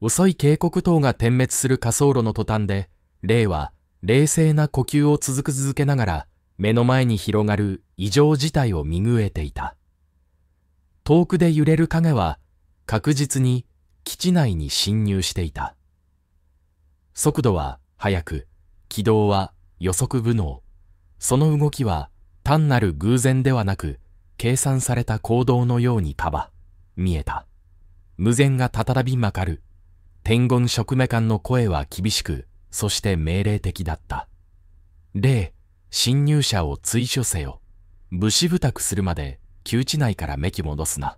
遅い警告灯が点滅する滑走路の途端で、レイは冷静な呼吸を続けながら、目の前に広がる異常事態を見ぐえていた。遠くで揺れる影は確実に基地内に侵入していた。速度は速く、軌道は予測不能。その動きは単なる偶然ではなく、計算された行動のように見えた。無前が再びまかる。天言職務官の声は厳しく、そして命令的だった。レイ、侵入者を追所せよ。武士不託するまで旧地内からめき戻すな。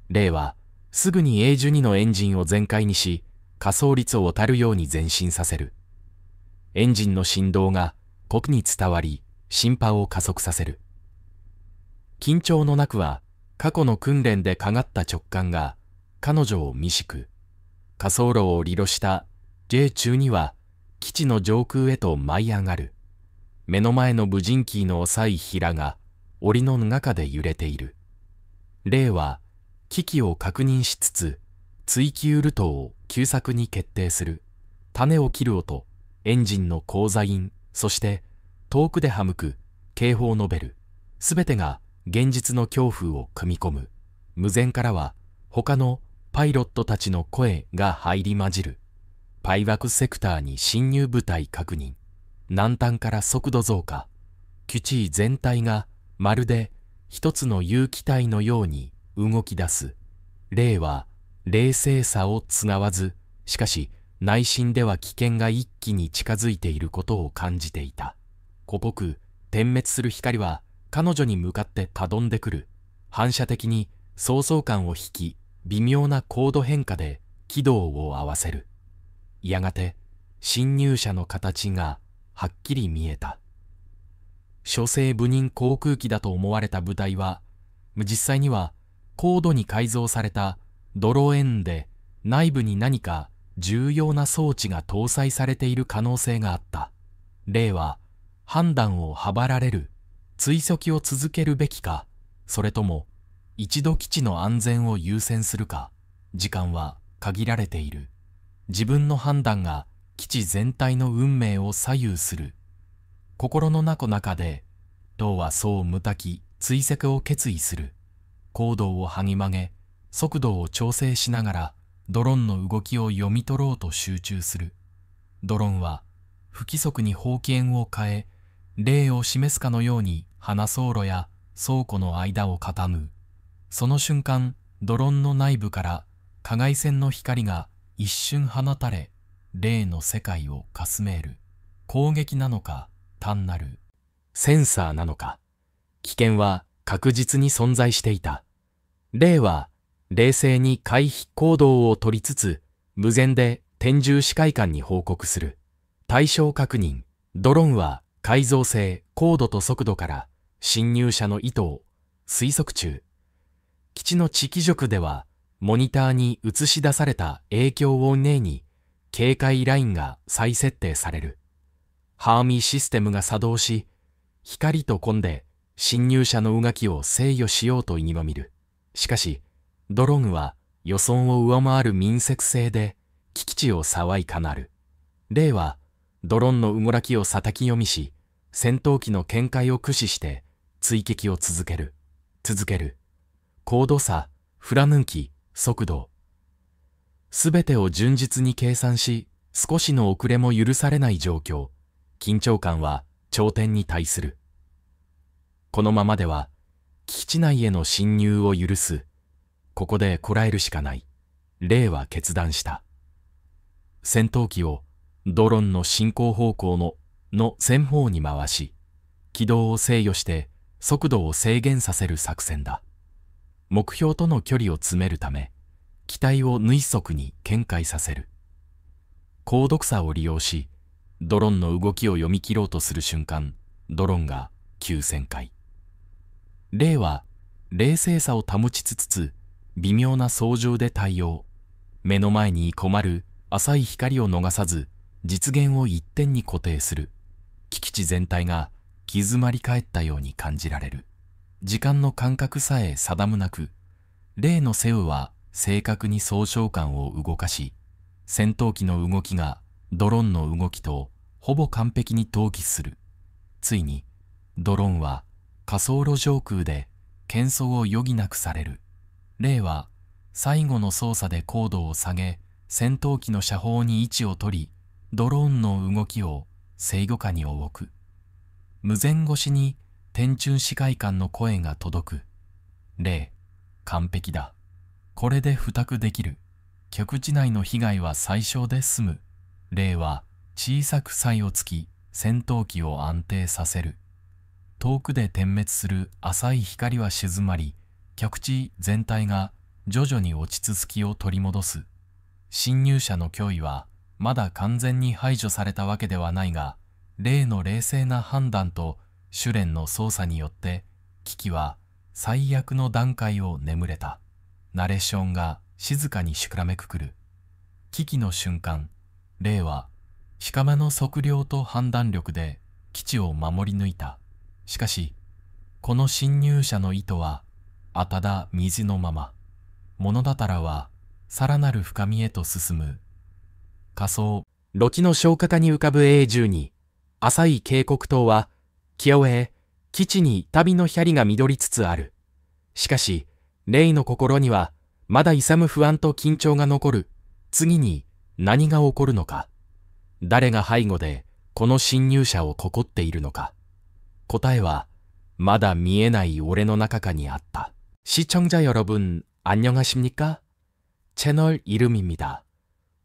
レイはすぐに A12 のエンジンを全開にし、滑走率をたるように前進させる。エンジンの振動が酷に伝わり、進波を加速させる。緊張の中は過去の訓練でかがった直感が彼女を見しく、滑走路を離路した J12 は基地の上空へと舞い上がる。目の前の無人機の浅いひらが檻の中で揺れている。レイは危機を確認しつつ、追求ルトを急速に決定する。種を切る音、エンジンの高座音、そして遠くで歯向く警報のベル、すべてが現実の恐怖を組み込む。無前からは他のパイロットたちの声が入り混じる。パイワクセクターに侵入部隊確認。南端から速度増加。基地全体がまるで一つの有機体のように動き出す。レイは冷静さをつがわず、しかし内心では危険が一気に近づいていることを感じていた。濃く点滅する光は彼女に向かってたどんでくる。反射的に焦燥感を引き、微妙な高度変化で軌道を合わせる。やがて侵入者の形がはっきり見えた。初生部任航空機だと思われた部隊は、実際には高度に改造されたドローンで内部に何か重要な装置が搭載されている可能性があった。レイは判断を阻られる。追跡を続けるべきか、それとも一度基地の安全を優先するか。時間は限られている。自分の判断が基地全体の運命を左右する。心の中で、ローはそう無たき追跡を決意する。高度をはぎ曲げ、速度を調整しながら、ドローンの動きを読み取ろうと集中する。ドローンは不規則に方向を変え、例を示すかのように花走路や倉庫の間を傾む。その瞬間、ドローンの内部から加害線の光が一瞬放たれ、例の世界をかすめる。攻撃なのか、単なるセンサーなのか。危険は確実に存在していた。例は冷静に回避行動を取りつつ、無前で天獣視界官に報告する。対象確認。ドローンは改造性、高度と速度から侵入者の意図を推測中。基地の地基軸では、モニターに映し出された影響音例に警戒ラインが再設定される。ハーミーシステムが作動し、光と混んで侵入者の動きを制御しようと試みる。しかし、ドローンは予想を上回る民族性で危機地を騒いかなる。レイはドローンの動きを叩き読みし、戦闘機の見解を駆使して追撃を続ける。高度差、フラヌンキ、速度。すべてを順実に計算し、少しの遅れも許されない状況。緊張感は頂点に達する。このままでは、基地内への侵入を許す。ここでこらえるしかない。レイは決断した。戦闘機をドローンの進行方向の前方に回し、軌道を制御して速度を制限させる作戦だ。目標との距離を詰めるため、機体を縫速に見解させる。高読差を利用し、ドローンの動きを読み切ろうとする瞬間、ドローンが急旋回。レイは冷静さを保ちつつ、微妙な操縦で対応。目の前に困る浅い光を逃さず、実現を一点に固定する。基地全体が静まり返ったように感じられる。時間の感覚さえ定むなく、レイのセウは正確に総称間を動かし、戦闘機の動きがドローンの動きとほぼ完璧に同期する。ついに、ドローンは滑走路上空で喧騒を余儀なくされる。レイは最後の操作で高度を下げ、戦闘機の車砲に位置を取り、ドローンの動きを制御下に置く。無線越しに天中視界官の声が届く。レイ、完璧だ。これで付託できる。局地内の被害は最小で済む。レイは小さく差異をつき、戦闘機を安定させる。遠くで点滅する浅い光は静まり、局地全体が徐々に落ち着きを取り戻す。侵入者の脅威はまだ完全に排除されたわけではないが、レイの冷静な判断とシュレンの操作によって危機は最悪の段階を眠れた。ナレーションが静かにしくらめくくる。危機の瞬間、レイは鹿の測量と判断力で基地を守り抜いた。しかし、この侵入者の意図はあただ水のまま。物だたらはさらなる深みへと進む。下層、ロキの小型に浮かぶ A12、浅い渓谷島は、清へ基地に旅の光が緑りつつある。しかし、レイの心には、まだ勇む不安と緊張が残る。次に何が起こるのか。誰が背後でこの侵入者をこっているのか。答えは、まだ見えない俺の中かにあった。시청자여러분안녕하십니까 채널 이름입니다.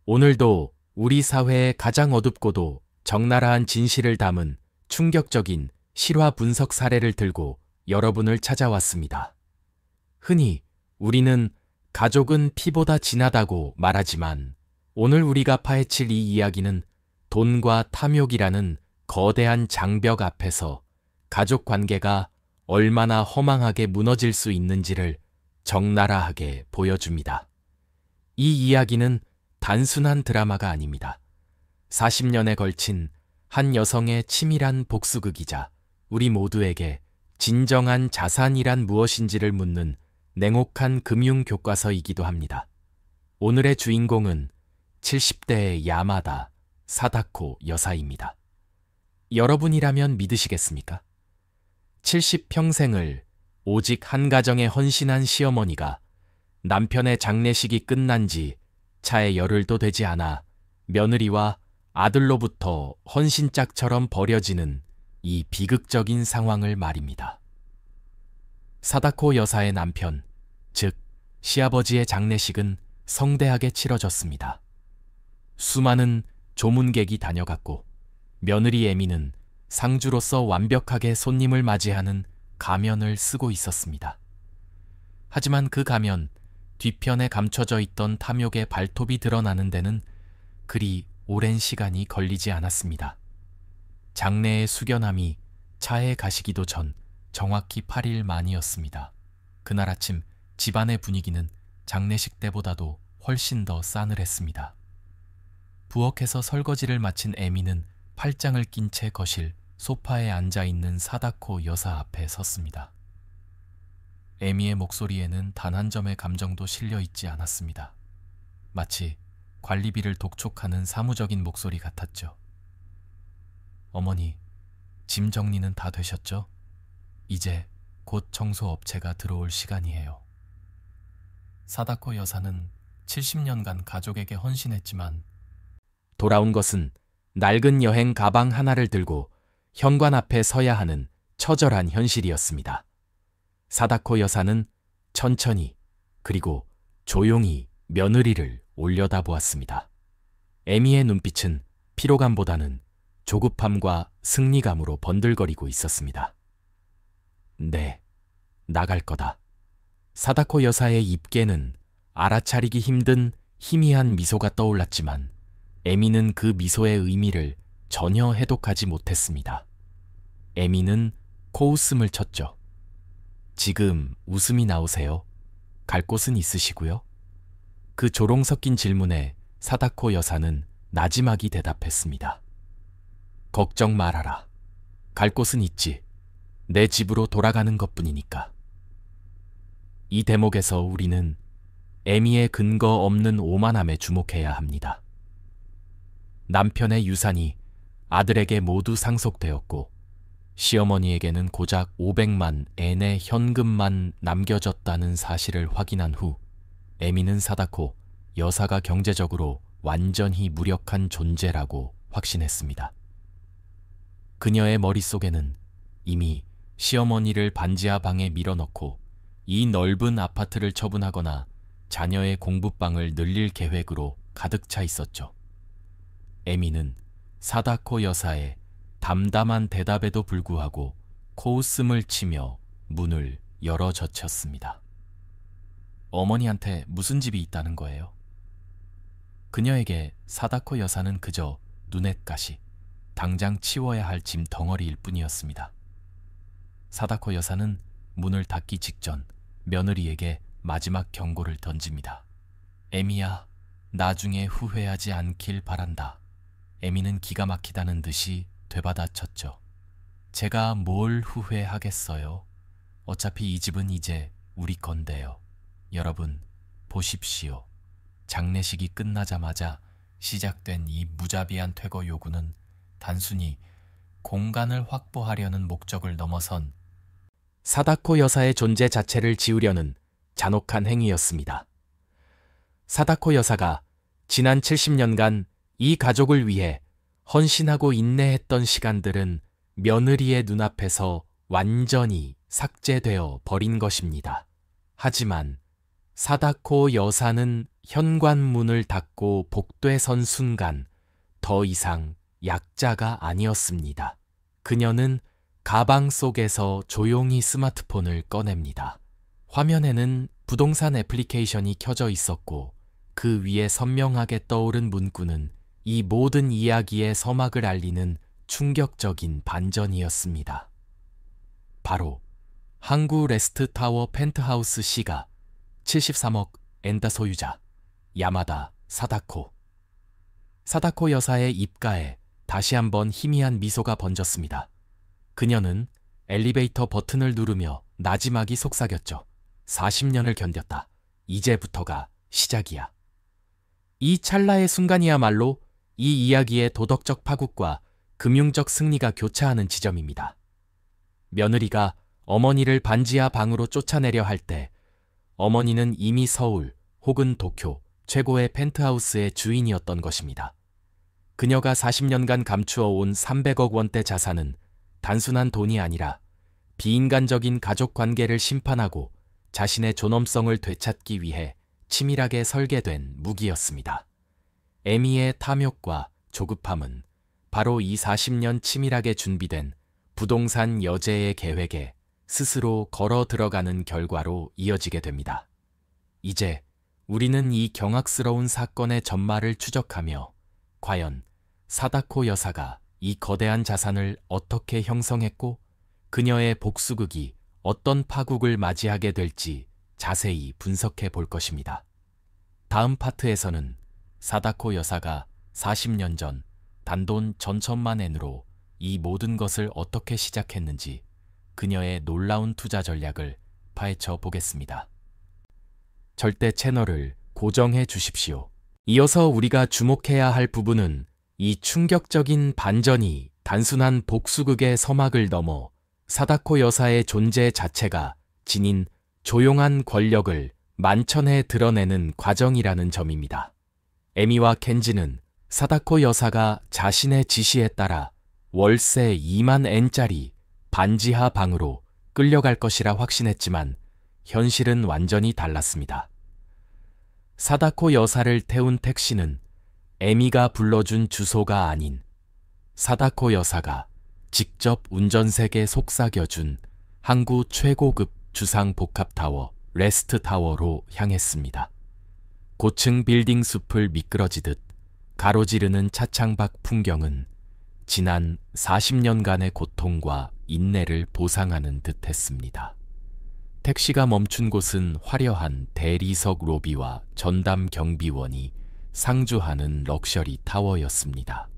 오늘도 우리 사회의 가장 어둡고도 적나라한 진실을 담은 충격적인 실화 분석 사례를 들고 여러분을 찾아왔습니다. 흔히 우리는 가족은 피보다 진하다고 말하지만 오늘 우리가 파헤칠 이 이야기는 돈과 탐욕이라는 거대한 장벽 앞에서 가족 관계가 얼마나 허망하게 무너질 수 있는지를 적나라하게 보여줍니다. 이 이야기는 단순한 드라마가 아닙니다. 40년에 걸친 한 여성의 치밀한 복수극이자 우리 모두에게 진정한 자산이란 무엇인지를 묻는 냉혹한 금융 교과서이기도 합니다. 오늘의 주인공은 70대의 야마다 사다코 여사입니다. 여러분이라면 믿으시겠습니까? 70평생을 오직 한 가정에 헌신한 시어머니가 남편의 장례식이 끝난 지 차에 열흘도 되지 않아 며느리와 아들로부터 헌신짝처럼 버려지는 이 비극적인 상황을 말입니다. 사다코 여사의 남편, 즉 시아버지의 장례식은 성대하게 치러졌습니다. 수많은 조문객이 다녀갔고 며느리 에미는 상주로서 완벽하게 손님을 맞이하는 가면을 쓰고 있었습니다. 하지만 그 가면 뒤편에 감춰져 있던 탐욕의 발톱이 드러나는 데는 그리 오랜 시간이 걸리지 않았습니다. 장례의 숙연함이 차에 가시기도 전 정확히 8일 만이었습니다. 그날 아침 집안의 분위기는 장례식 때보다도 훨씬 더 싸늘했습니다. 부엌에서 설거지를 마친 에미는 팔짱을 낀 채 거실 소파에 앉아있는 사다코 여사 앞에 섰습니다. 에미의 목소리에는 단 한 점의 감정도 실려있지 않았습니다. 마치 관리비를 독촉하는 사무적인 목소리 같았죠. 어머니, 짐 정리는 다 되셨죠? 이제 곧 청소업체가 들어올 시간이에요. 사다코 여사는 70년간 가족에게 헌신했지만 돌아온 것은 낡은 여행 가방 하나를 들고 현관 앞에 서야 하는 처절한 현실이었습니다. 사다코 여사는 천천히 그리고 조용히 며느리를 올려다보았습니다. 에미의 눈빛은 피로감보다는 조급함과 승리감으로 번들거리고 있었습니다. 네, 나갈 거다. 사다코 여사의 입계는 알아차리기 힘든 희미한 미소가 떠올랐지만 에미는 그 미소의 의미를 전혀 해독하지 못했습니다. 에미는 코웃음을 쳤죠. 지금 웃음이 나오세요? 갈 곳은 있으시고요? 그 조롱 섞인 질문에 사다코 여사는 나지막이 대답했습니다. 걱정 말아라. 갈 곳은 있지. 내 집으로 돌아가는 것뿐이니까. 이 대목에서 우리는 에미의 근거 없는 오만함에 주목해야 합니다. 남편의 유산이 아들에게 모두 상속되었고 시어머니에게는 고작 500만 엔의 현금만 남겨졌다는 사실을 확인한 후 에미는 사다코 여사가 경제적으로 완전히 무력한 존재라고 확신했습니다. 그녀의 머릿속에는 이미 시어머니를 반지하 방에 밀어넣고 이 넓은 아파트를 처분하거나 자녀의 공부방을 늘릴 계획으로 가득 차 있었죠. 에미는 사다코 여사의 담담한 대답에도 불구하고 코웃음을 치며 문을 열어젖혔습니다. 어머니한테 무슨 집이 있다는 거예요? 그녀에게 사다코 여사는 그저 눈엣가시, 당장 치워야 할 짐 덩어리일 뿐이었습니다. 사다코 여사는 문을 닫기 직전 며느리에게 마지막 경고를 던집니다. 에미야, 나중에 후회하지 않길 바란다. 에미는 기가 막히다는 듯이 되받아쳤죠. 제가 뭘 후회하겠어요. 어차피 이 집은 이제 우리 건데요. 여러분, 보십시오. 장례식이 끝나자마자 시작된 이 무자비한 퇴거 요구는 단순히 공간을 확보하려는 목적을 넘어선 사다코 여사의 존재 자체를 지우려는 잔혹한 행위였습니다. 사다코 여사가 지난 70년간 이 가족을 위해 헌신하고 인내했던 시간들은 며느리의 눈앞에서 완전히 삭제되어 버린 것입니다. 하지만 사다코 여사는 현관문을 닫고 복도에 선 순간 더 이상 약자가 아니었습니다. 그녀는 가방 속에서 조용히 스마트폰을 꺼냅니다. 화면에는 부동산 애플리케이션이 켜져 있었고 그 위에 선명하게 떠오른 문구는 이 모든 이야기의 서막을 알리는 충격적인 반전이었습니다. 바로 항구 레스트타워 펜트하우스 시가 73억 엔다 소유자 야마다 사다코. 사다코 여사의 입가에 다시 한번 희미한 미소가 번졌습니다. 그녀는 엘리베이터 버튼을 누르며 나지막이 속삭였죠. 40년을 견뎠다. 이제부터가 시작이야. 이 찰나의 순간이야말로 이 이야기의 도덕적 파국과 금융적 승리가 교차하는 지점입니다. 며느리가 어머니를 반지하 방으로 쫓아내려 할 때 어머니는 이미 서울 혹은 도쿄 최고의 펜트하우스의 주인이었던 것입니다. 그녀가 40년간 감추어온 300억 원대 자산은 단순한 돈이 아니라 비인간적인 가족 관계를 심판하고 자신의 존엄성을 되찾기 위해 치밀하게 설계된 무기였습니다. 에미의 탐욕과 조급함은 바로 이 40년 치밀하게 준비된 부동산 여제의 계획에 스스로 걸어 들어가는 결과로 이어지게 됩니다. 이제 우리는 이 경악스러운 사건의 전말을 추적하며 과연 사다코 여사가 이 거대한 자산을 어떻게 형성했고 그녀의 복수극이 어떤 파국을 맞이하게 될지 자세히 분석해 볼 것입니다. 다음 파트에서는 사다코 여사가 40년 전 단돈 전천만 엔으로 이 모든 것을 어떻게 시작했는지 그녀의 놀라운 투자 전략을 파헤쳐 보겠습니다. 절대 채널을 고정해 주십시오. 이어서 우리가 주목해야 할 부분은 이 충격적인 반전이 단순한 복수극의 서막을 넘어 사다코 여사의 존재 자체가 지닌 조용한 권력을 만천해 드러내는 과정이라는 점입니다. 에미와 켄지는 사다코 여사가 자신의 지시에 따라 월세 2만 엔짜리 반지하 방으로 끌려갈 것이라 확신했지만 현실은 완전히 달랐습니다. 사다코 여사를 태운 택시는 에미가 불러준 주소가 아닌 사다코 여사가 직접 운전색에 속삭여준 항구 최고급 주상 복합타워 레스트타워로 향했습니다. 고층 빌딩 숲을 미끄러지듯 가로지르는 차창밖 풍경은 지난 40년간의 고통과 인내를 보상하는 듯했습니다. 택시가 멈춘 곳은 화려한 대리석 로비와 전담 경비원이 상주하는 럭셔리 타워였습니다.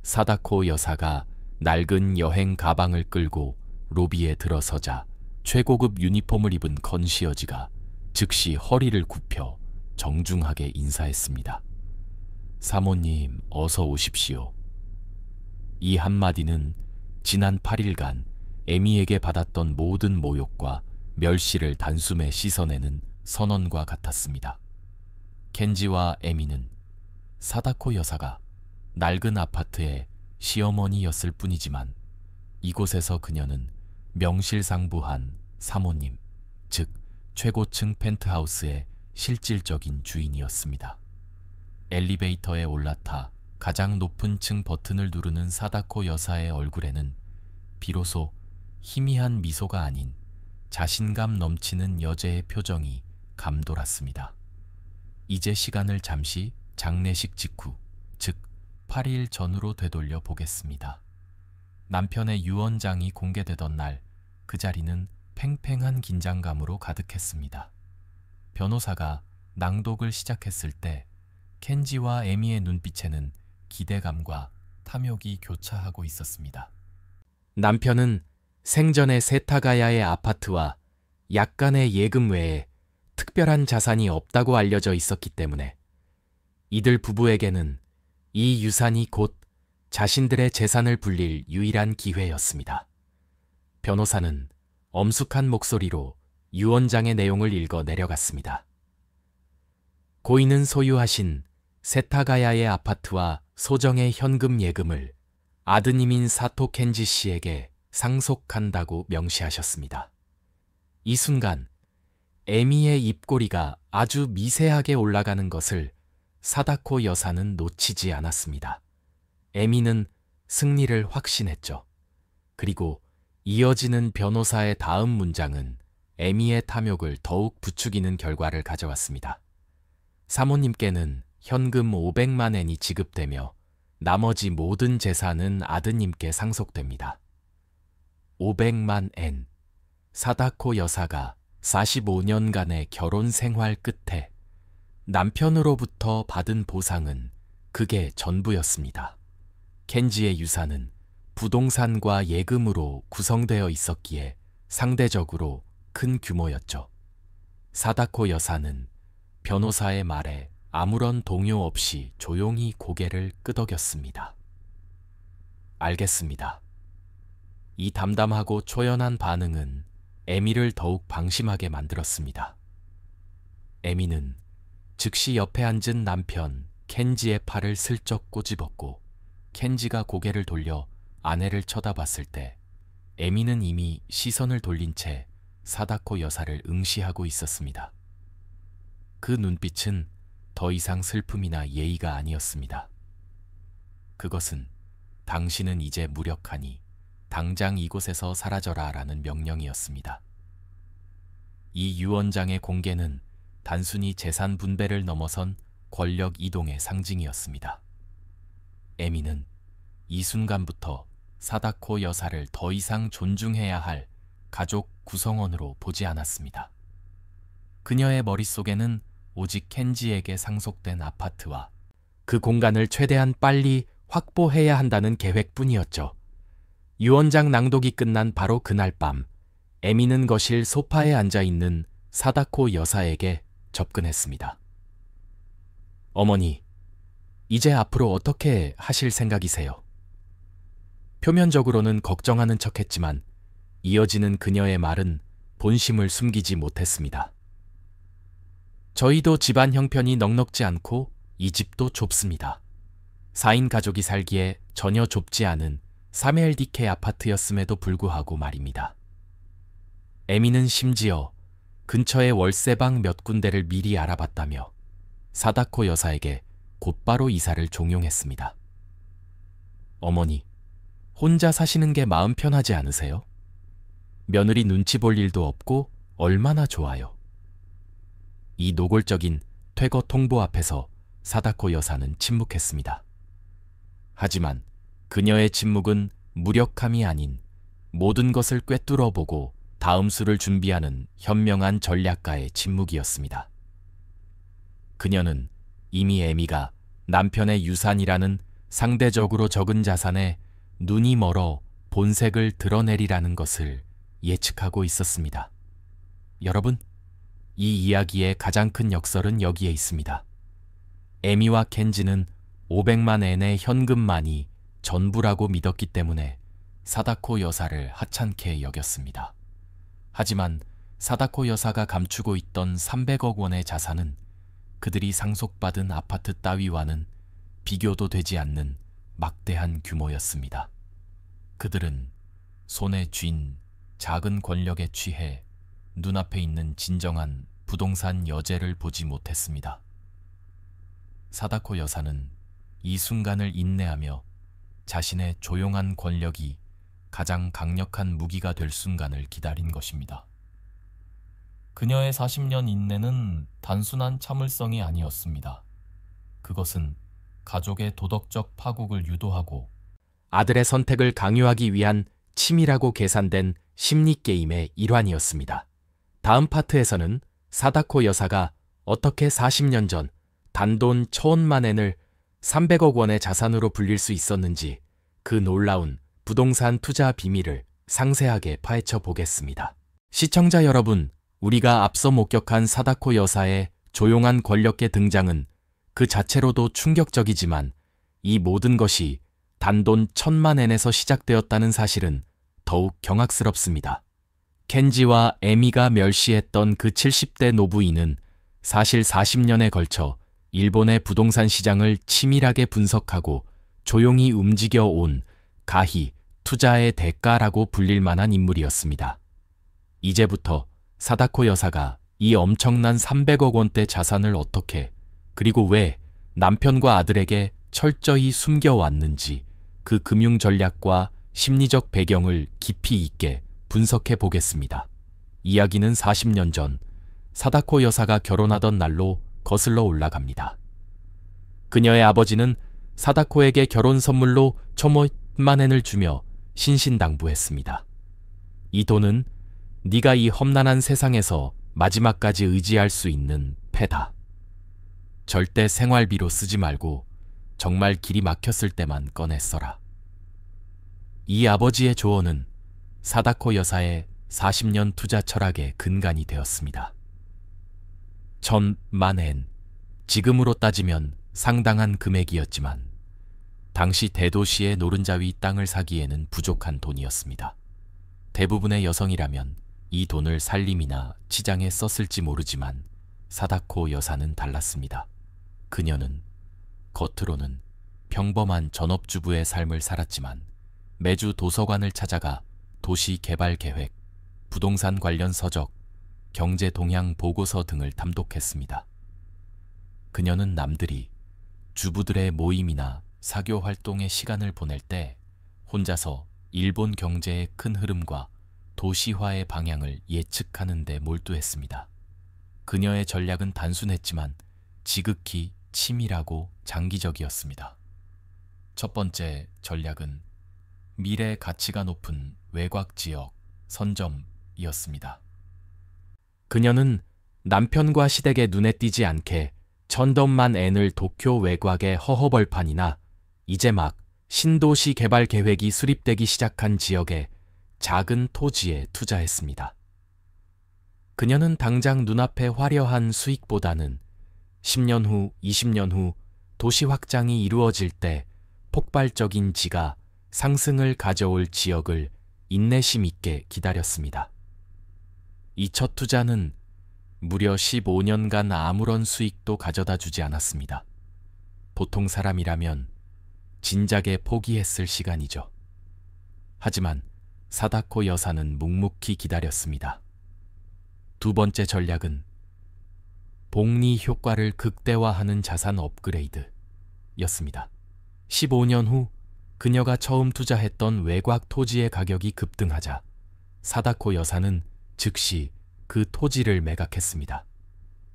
사다코 여사가 낡은 여행 가방을 끌고 로비에 들어서자 최고급 유니폼을 입은 컨시어지가 즉시 허리를 굽혀 정중하게 인사했습니다. 사모님, 어서 오십시오. 이 한마디는 지난 8일간 에미에게 받았던 모든 모욕과 멸시를 단숨에 씻어내는 선언과 같았습니다. 켄지와 에미는 사다코 여사가 낡은 아파트의 시어머니였을 뿐이지만 이곳에서 그녀는 명실상부한 사모님, 즉 최고층 펜트하우스의 실질적인 주인이었습니다. 엘리베이터에 올라타 가장 높은 층 버튼을 누르는 사다코 여사의 얼굴에는 비로소 희미한 미소가 아닌 자신감 넘치는 여제의 표정이 감돌았습니다. 이제 시간을 잠시 장례식 직후, 즉 8일 전으로 되돌려 보겠습니다. 남편의 유언장이 공개되던 날, 그 자리는 팽팽한 긴장감으로 가득했습니다. 변호사가 낭독을 시작했을 때 켄지와 에미의 눈빛에는 기대감과 탐욕이 교차하고 있었습니다. 남편은 생전에 세타가야의 아파트와 약간의 예금 외에 특별한 자산이 없다고 알려져 있었기 때문에 이들 부부에게는 이 유산이 곧 자신들의 재산을 불릴 유일한 기회였습니다. 변호사는 엄숙한 목소리로 유언장의 내용을 읽어 내려갔습니다. 고인은 소유하신 세타가야의 아파트와 소정의 현금 예금을 아드님인 사토 켄지 씨에게 상속한다고 명시하셨습니다. 이 순간 에미의 입꼬리가 아주 미세하게 올라가는 것을 사다코 여사는 놓치지 않았습니다. 에미는 승리를 확신했죠. 그리고 이어지는 변호사의 다음 문장은 에미의 탐욕을 더욱 부추기는 결과를 가져왔습니다. 사모님께는 현금 500만 엔이 지급되며 나머지 모든 재산은 아드님께 상속됩니다. 500만 엔. 사다코 여사가 45년간의 결혼 생활 끝에 남편으로부터 받은 보상은 그게 전부였습니다. 켄지의 유산은 부동산과 예금으로 구성되어 있었기에 상대적으로 큰 규모였죠. 사다코 여사는 변호사의 말에 아무런 동요 없이 조용히 고개를 끄덕였습니다. 알겠습니다. 이 담담하고 초연한 반응은 에미를 더욱 방심하게 만들었습니다. 에미는 즉시 옆에 앉은 남편 켄지의 팔을 슬쩍 꼬집었고 켄지가 고개를 돌려 아내를 쳐다봤을 때 에미는 이미 시선을 돌린 채 사다코 여사를 응시하고 있었습니다. 그 눈빛은 더 이상 슬픔이나 예의가 아니었습니다. 그것은 당신은 이제 무력하니 당장 이곳에서 사라져라 라는 명령이었습니다. 이 유언장의 공개는 단순히 재산 분배를 넘어선 권력 이동의 상징이었습니다. 에미는 이 순간부터 사다코 여사를 더 이상 존중해야 할 가족 구성원으로 보지 않았습니다. 그녀의 머릿속에는 오직 켄지에게 상속된 아파트와 그 공간을 최대한 빨리 확보해야 한다는 계획뿐이었죠. 유언장 낭독이 끝난 바로 그날 밤, 에미는 거실 소파에 앉아있는 사다코 여사에게 접근했습니다. 어머니, 이제 앞으로 어떻게 하실 생각이세요? 표면적으로는 걱정하는 척했지만 이어지는 그녀의 말은 본심을 숨기지 못했습니다. 저희도 집안 형편이 넉넉지 않고 이 집도 좁습니다. 4인 가족이 살기에 전혀 좁지 않은 3LDK 아파트였음에도 불구하고 말입니다. 에미는 심지어 근처의 월세방 몇 군데를 미리 알아봤다며 사다코 여사에게 곧바로 이사를 종용했습니다. 어머니, 혼자 사시는 게 마음 편하지 않으세요? 며느리 눈치 볼 일도 없고 얼마나 좋아요. 이 노골적인 퇴거 통보 앞에서 사다코 여사는 침묵했습니다. 하지만 그녀의 침묵은 무력함이 아닌 모든 것을 꿰뚫어 보고 다음 수를 준비하는 현명한 전략가의 침묵이었습니다. 그녀는 이미 에미가 남편의 유산이라는 상대적으로 적은 자산에 눈이 멀어 본색을 드러내리라는 것을 예측하고 있었습니다. 여러분, 이 이야기의 가장 큰 역설은 여기에 있습니다. 에미와 켄지는 500만 엔의 현금만이 전부라고 믿었기 때문에 사다코 여사를 하찮게 여겼습니다. 하지만 사다코 여사가 감추고 있던 300억 원의 자산은 그들이 상속받은 아파트 따위와는 비교도 되지 않는 막대한 규모였습니다. 그들은 손에 쥔 작은 권력에 취해 눈앞에 있는 진정한 부동산 여재를 보지 못했습니다. 사다코 여사는 이 순간을 인내하며 자신의 조용한 권력이 가장 강력한 무기가 될 순간을 기다린 것입니다. 그녀의 40년 인내는 단순한 참을성이 아니었습니다. 그것은 가족의 도덕적 파국을 유도하고 아들의 선택을 강요하기 위한 치밀하고 계산된 심리게임의 일환이었습니다. 다음 파트에서는 사다코 여사가 어떻게 40년 전 단돈 1,000만 엔을 300억 원의 자산으로 불릴 수 있었는지 그 놀라운 부동산 투자 비밀을 상세하게 파헤쳐 보겠습니다. 시청자 여러분, 우리가 앞서 목격한 사다코 여사의 조용한 권력계 등장은 그 자체로도 충격적이지만 이 모든 것이 단돈 1,000만 엔에서 시작되었다는 사실은 더욱 경악스럽습니다. 켄지와 에미가 멸시했던 그 70대 노부인은 사실 40년에 걸쳐 일본의 부동산 시장을 치밀하게 분석하고 조용히 움직여 온 가히 투자의 대가라고 불릴 만한 인물이었습니다. 이제부터 사다코 여사가 이 엄청난 300억 원대 자산을 어떻게 그리고 왜 남편과 아들에게 철저히 숨겨왔는지 그 금융 전략과 심리적 배경을 깊이 있게 분석해 보겠습니다. 이야기는 40년 전 사다코 여사가 결혼하던 날로 거슬러 올라갑니다. 그녀의 아버지는 사다코에게 결혼 선물로 1,000만 엔을 주며 신신당부했습니다. 이 돈은 네가 이 험난한 세상에서 마지막까지 의지할 수 있는 패다. 절대 생활비로 쓰지 말고 정말 길이 막혔을 때만 꺼내 써라. 이 아버지의 조언은 사다코 여사의 40년 투자 철학의 근간이 되었습니다. 1,000만 엔, 지금으로 따지면 상당한 금액이었지만 당시 대도시의 노른자위 땅을 사기에는 부족한 돈이었습니다. 대부분의 여성이라면 이 돈을 살림이나 치장에 썼을지 모르지만 사다코 여사는 달랐습니다. 그녀는 겉으로는 평범한 전업주부의 삶을 살았지만 매주 도서관을 찾아가 도시 개발 계획, 부동산 관련 서적, 경제 동향 보고서 등을 탐독했습니다. 그녀는 남들이 주부들의 모임이나 사교 활동에 시간을 보낼 때 혼자서 일본 경제의 큰 흐름과 도시화의 방향을 예측하는 데 몰두했습니다. 그녀의 전략은 단순했지만 지극히 치밀하고 장기적이었습니다. 첫 번째 전략은 미래 가치가 높은 외곽 지역 선점이었습니다. 그녀는 남편과 시댁의 눈에 띄지 않게 1,000만 엔을 도쿄 외곽의 허허벌판이나 이제 막 신도시 개발 계획이 수립되기 시작한 지역의 작은 토지에 투자했습니다. 그녀는 당장 눈앞의 화려한 수익보다는 10년 후, 20년 후 도시 확장이 이루어질 때 폭발적인 지가 상승을 가져올 지역을 인내심 있게 기다렸습니다. 이 첫 투자는 무려 15년간 아무런 수익도 가져다 주지 않았습니다. 보통 사람이라면 진작에 포기했을 시간이죠. 하지만 사다코 여사는 묵묵히 기다렸습니다. 두 번째 전략은 복리 효과를 극대화하는 자산 업그레이드였습니다. 15년 후 그녀가 처음 투자했던 외곽 토지의 가격이 급등하자 사다코 여사는 즉시 그 토지를 매각했습니다.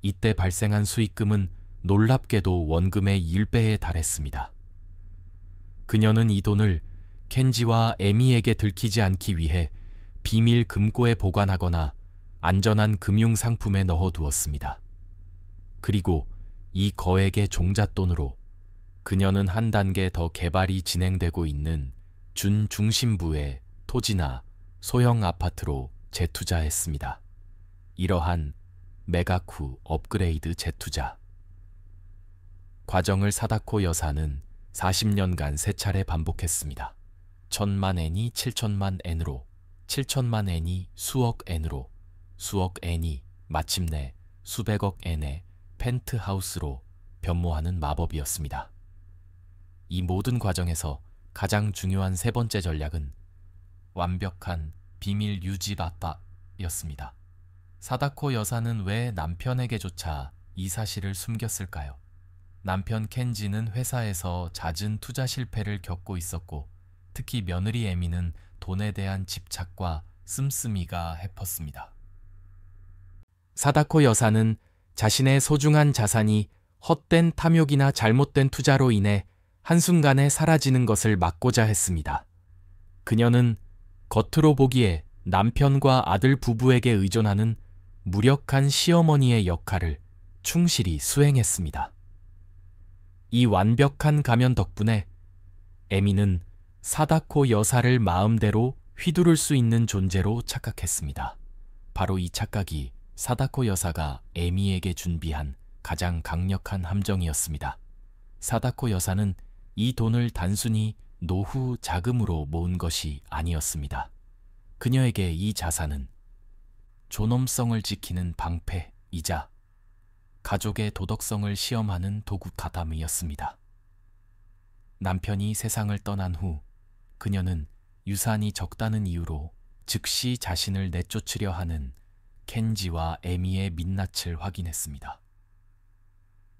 이때 발생한 수익금은 놀랍게도 원금의 1배에 달했습니다. 그녀는 이 돈을 켄지와 에미에게 들키지 않기 위해 비밀 금고에 보관하거나 안전한 금융상품에 넣어두었습니다. 그리고 이 거액의 종잣돈으로 그녀는 한 단계 더 개발이 진행되고 있는 준중심부의 토지나 소형 아파트로 재투자했습니다. 이러한 매각 후 업그레이드 재투자. 과정을 사다코 여사는 40년간 3차례 반복했습니다. 1000만 엔이 7천만 엔으로, 7천만 엔이 수억 엔으로, 수억 엔이 마침내 수백억 엔의 펜트하우스로 변모하는 마법이었습니다. 이 모든 과정에서 가장 중요한 세 번째 전략은 완벽한 비밀 유지라빠였습니다. 사다코 여사는 왜 남편에게조차 이 사실을 숨겼을까요? 남편 켄지는 회사에서 잦은 투자 실패를 겪고 있었고, 특히 며느리 에미는 돈에 대한 집착과 씀씀이가 해펐습니다. 사다코 여사는 자신의 소중한 자산이 헛된 탐욕이나 잘못된 투자로 인해 한순간에 사라지는 것을 막고자 했습니다. 그녀는 겉으로 보기에 남편과 아들 부부에게 의존하는 무력한 시어머니의 역할을 충실히 수행했습니다. 이 완벽한 가면 덕분에 에미는 사다코 여사를 마음대로 휘두를 수 있는 존재로 착각했습니다. 바로 이 착각이 사다코 여사가 에미에게 준비한 가장 강력한 함정이었습니다. 사다코 여사는 이 돈을 단순히 노후 자금으로 모은 것이 아니었습니다. 그녀에게 이 자산은 존엄성을 지키는 방패이자 가족의 도덕성을 시험하는 도구 가담이었습니다. 남편이 세상을 떠난 후 그녀는 유산이 적다는 이유로 즉시 자신을 내쫓으려 하는 켄지와 에미의 민낯을 확인했습니다.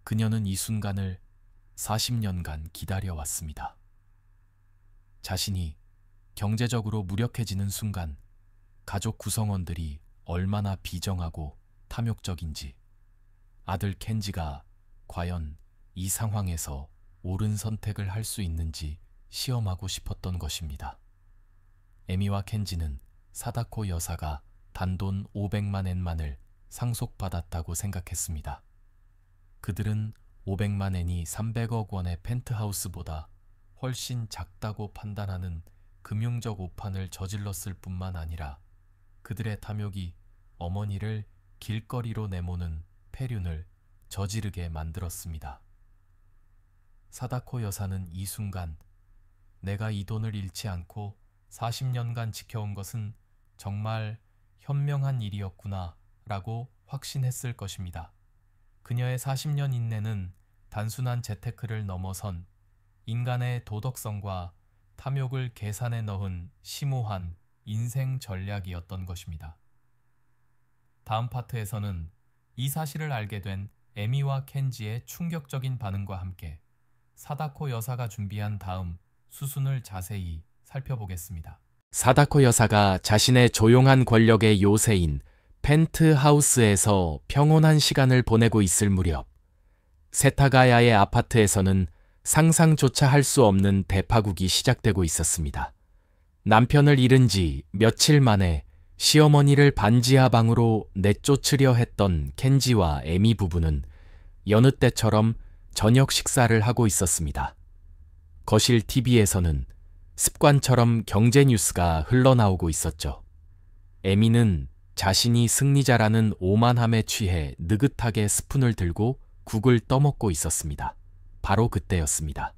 그녀는 이 순간을 40년간 기다려왔습니다. 자신이 경제적으로 무력해지는 순간 가족 구성원들이 얼마나 비정하고 탐욕적인지, 아들 켄지가 과연 이 상황에서 옳은 선택을 할 수 있는지 시험하고 싶었던 것입니다. 에미와 켄지는 사다코 여사가 단돈 500만 엔만을 상속받았다고 생각했습니다. 그들은 500만 엔이 300억 원의 펜트하우스보다 훨씬 작다고 판단하는 금융적 오판을 저질렀을 뿐만 아니라 그들의 탐욕이 어머니를 길거리로 내모는 폐륜을 저지르게 만들었습니다. 사다코 여사는 이 순간 내가 이 돈을 잃지 않고 40년간 지켜온 것은 정말 현명한 일이었구나 라고 확신했을 것입니다. 그녀의 40년 인내는 단순한 재테크를 넘어선 인간의 도덕성과 탐욕을 계산에 넣은 심오한 인생 전략이었던 것입니다. 다음 파트에서는 이 사실을 알게 된 에미와 켄지의 충격적인 반응과 함께 사다코 여사가 준비한 다음 수순을 자세히 살펴보겠습니다. 사다코 여사가 자신의 조용한 권력의 요새인 펜트하우스에서 평온한 시간을 보내고 있을 무렵, 세타가야의 아파트에서는 상상조차 할 수 없는 대파국이 시작되고 있었습니다. 남편을 잃은 지 며칠 만에 시어머니를 반지하 방으로 내쫓으려 했던 켄지와 에미 부부는 여느 때처럼 저녁 식사를 하고 있었습니다. 거실 TV에서는 습관처럼 경제 뉴스가 흘러나오고 있었죠. 에미는 자신이 승리자라는 오만함에 취해 느긋하게 스푼을 들고 국을 떠먹고 있었습니다. 바로 그때였습니다.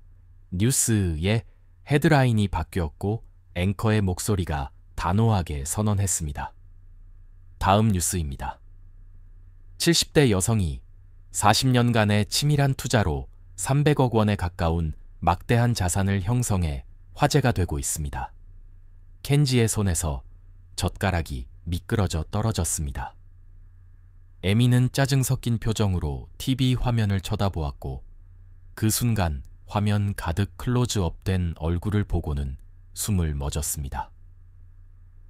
뉴스의 헤드라인이 바뀌었고 앵커의 목소리가 단호하게 선언했습니다. 다음 뉴스입니다. 70대 여성이 40년간의 치밀한 투자로 300억 원에 가까운 막대한 자산을 형성해 화제가 되고 있습니다. 켄지의 손에서 젓가락이 미끄러져 떨어졌습니다. 에미는 짜증 섞인 표정으로 TV 화면을 쳐다보았고 그 순간 화면 가득 클로즈업된 얼굴을 보고는 숨을 멎었습니다.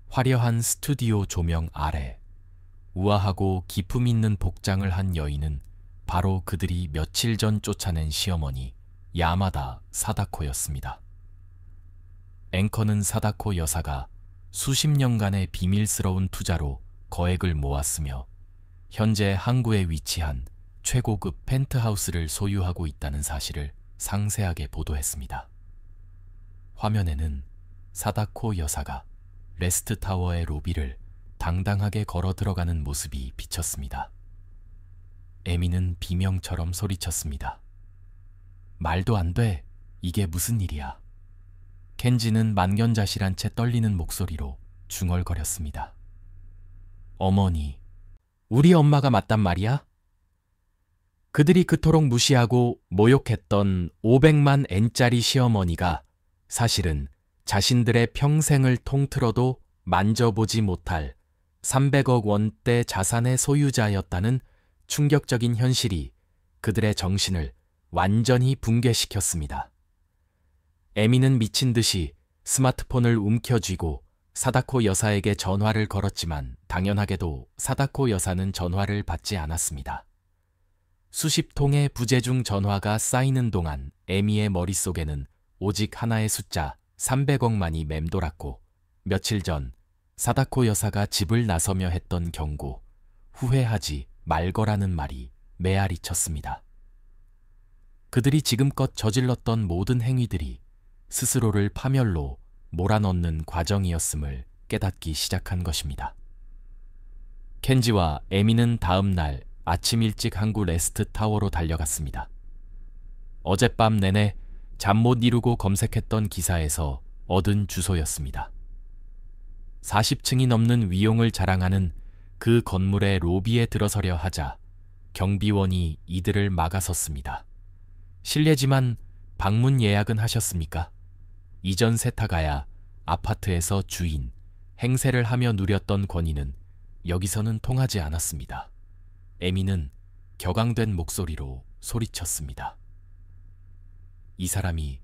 화려한 스튜디오 조명 아래 우아하고 기품 있는 복장을 한 여인은 바로 그들이 며칠 전 쫓아낸 시어머니 야마다 사다코였습니다. 앵커는 사다코 여사가 수십 년간의 비밀스러운 투자로 거액을 모았으며 현재 항구에 위치한 최고급 펜트하우스를 소유하고 있다는 사실을 상세하게 보도했습니다. 화면에는 사다코 여사가 레스트 타워의 로비를 당당하게 걸어 들어가는 모습이 비쳤습니다. 에미는 비명처럼 소리쳤습니다. 말도 안 돼. 이게 무슨 일이야. 켄지는 만견자실한 채 떨리는 목소리로 중얼거렸습니다. 어머니, 우리 엄마가 맞단 말이야? 그들이 그토록 무시하고 모욕했던 500만 엔짜리 시어머니가 사실은 자신들의 평생을 통틀어도 만져보지 못할 300억 원대 자산의 소유자였다는 충격적인 현실이 그들의 정신을 완전히 붕괴시켰습니다. 에미는 미친 듯이 스마트폰을 움켜쥐고 사다코 여사에게 전화를 걸었지만 당연하게도 사다코 여사는 전화를 받지 않았습니다. 수십 통의 부재중 전화가 쌓이는 동안 에미의 머릿속에는 오직 하나의 숫자 300억만이 맴돌았고 며칠 전 사다코 여사가 집을 나서며 했던 경고, 후회하지 말거라는 말이 메아리 쳤습니다. 그들이 지금껏 저질렀던 모든 행위들이 스스로를 파멸로 몰아넣는 과정이었음을 깨닫기 시작한 것입니다. 켄지와 에미는 다음 날 아침 일찍 항구 레스트 타워로 달려갔습니다. 어젯밤 내내 잠 못 이루고 검색했던 기사에서 얻은 주소였습니다. 40층이 넘는 위용을 자랑하는 그 건물의 로비에 들어서려 하자 경비원이 이들을 막아섰습니다. 실례지만 방문 예약은 하셨습니까? 이전 세타가야 아파트에서 주인, 행세를 하며 누렸던 권위는 여기서는 통하지 않았습니다. 에미는 격앙된 목소리로 소리쳤습니다. 이 사람이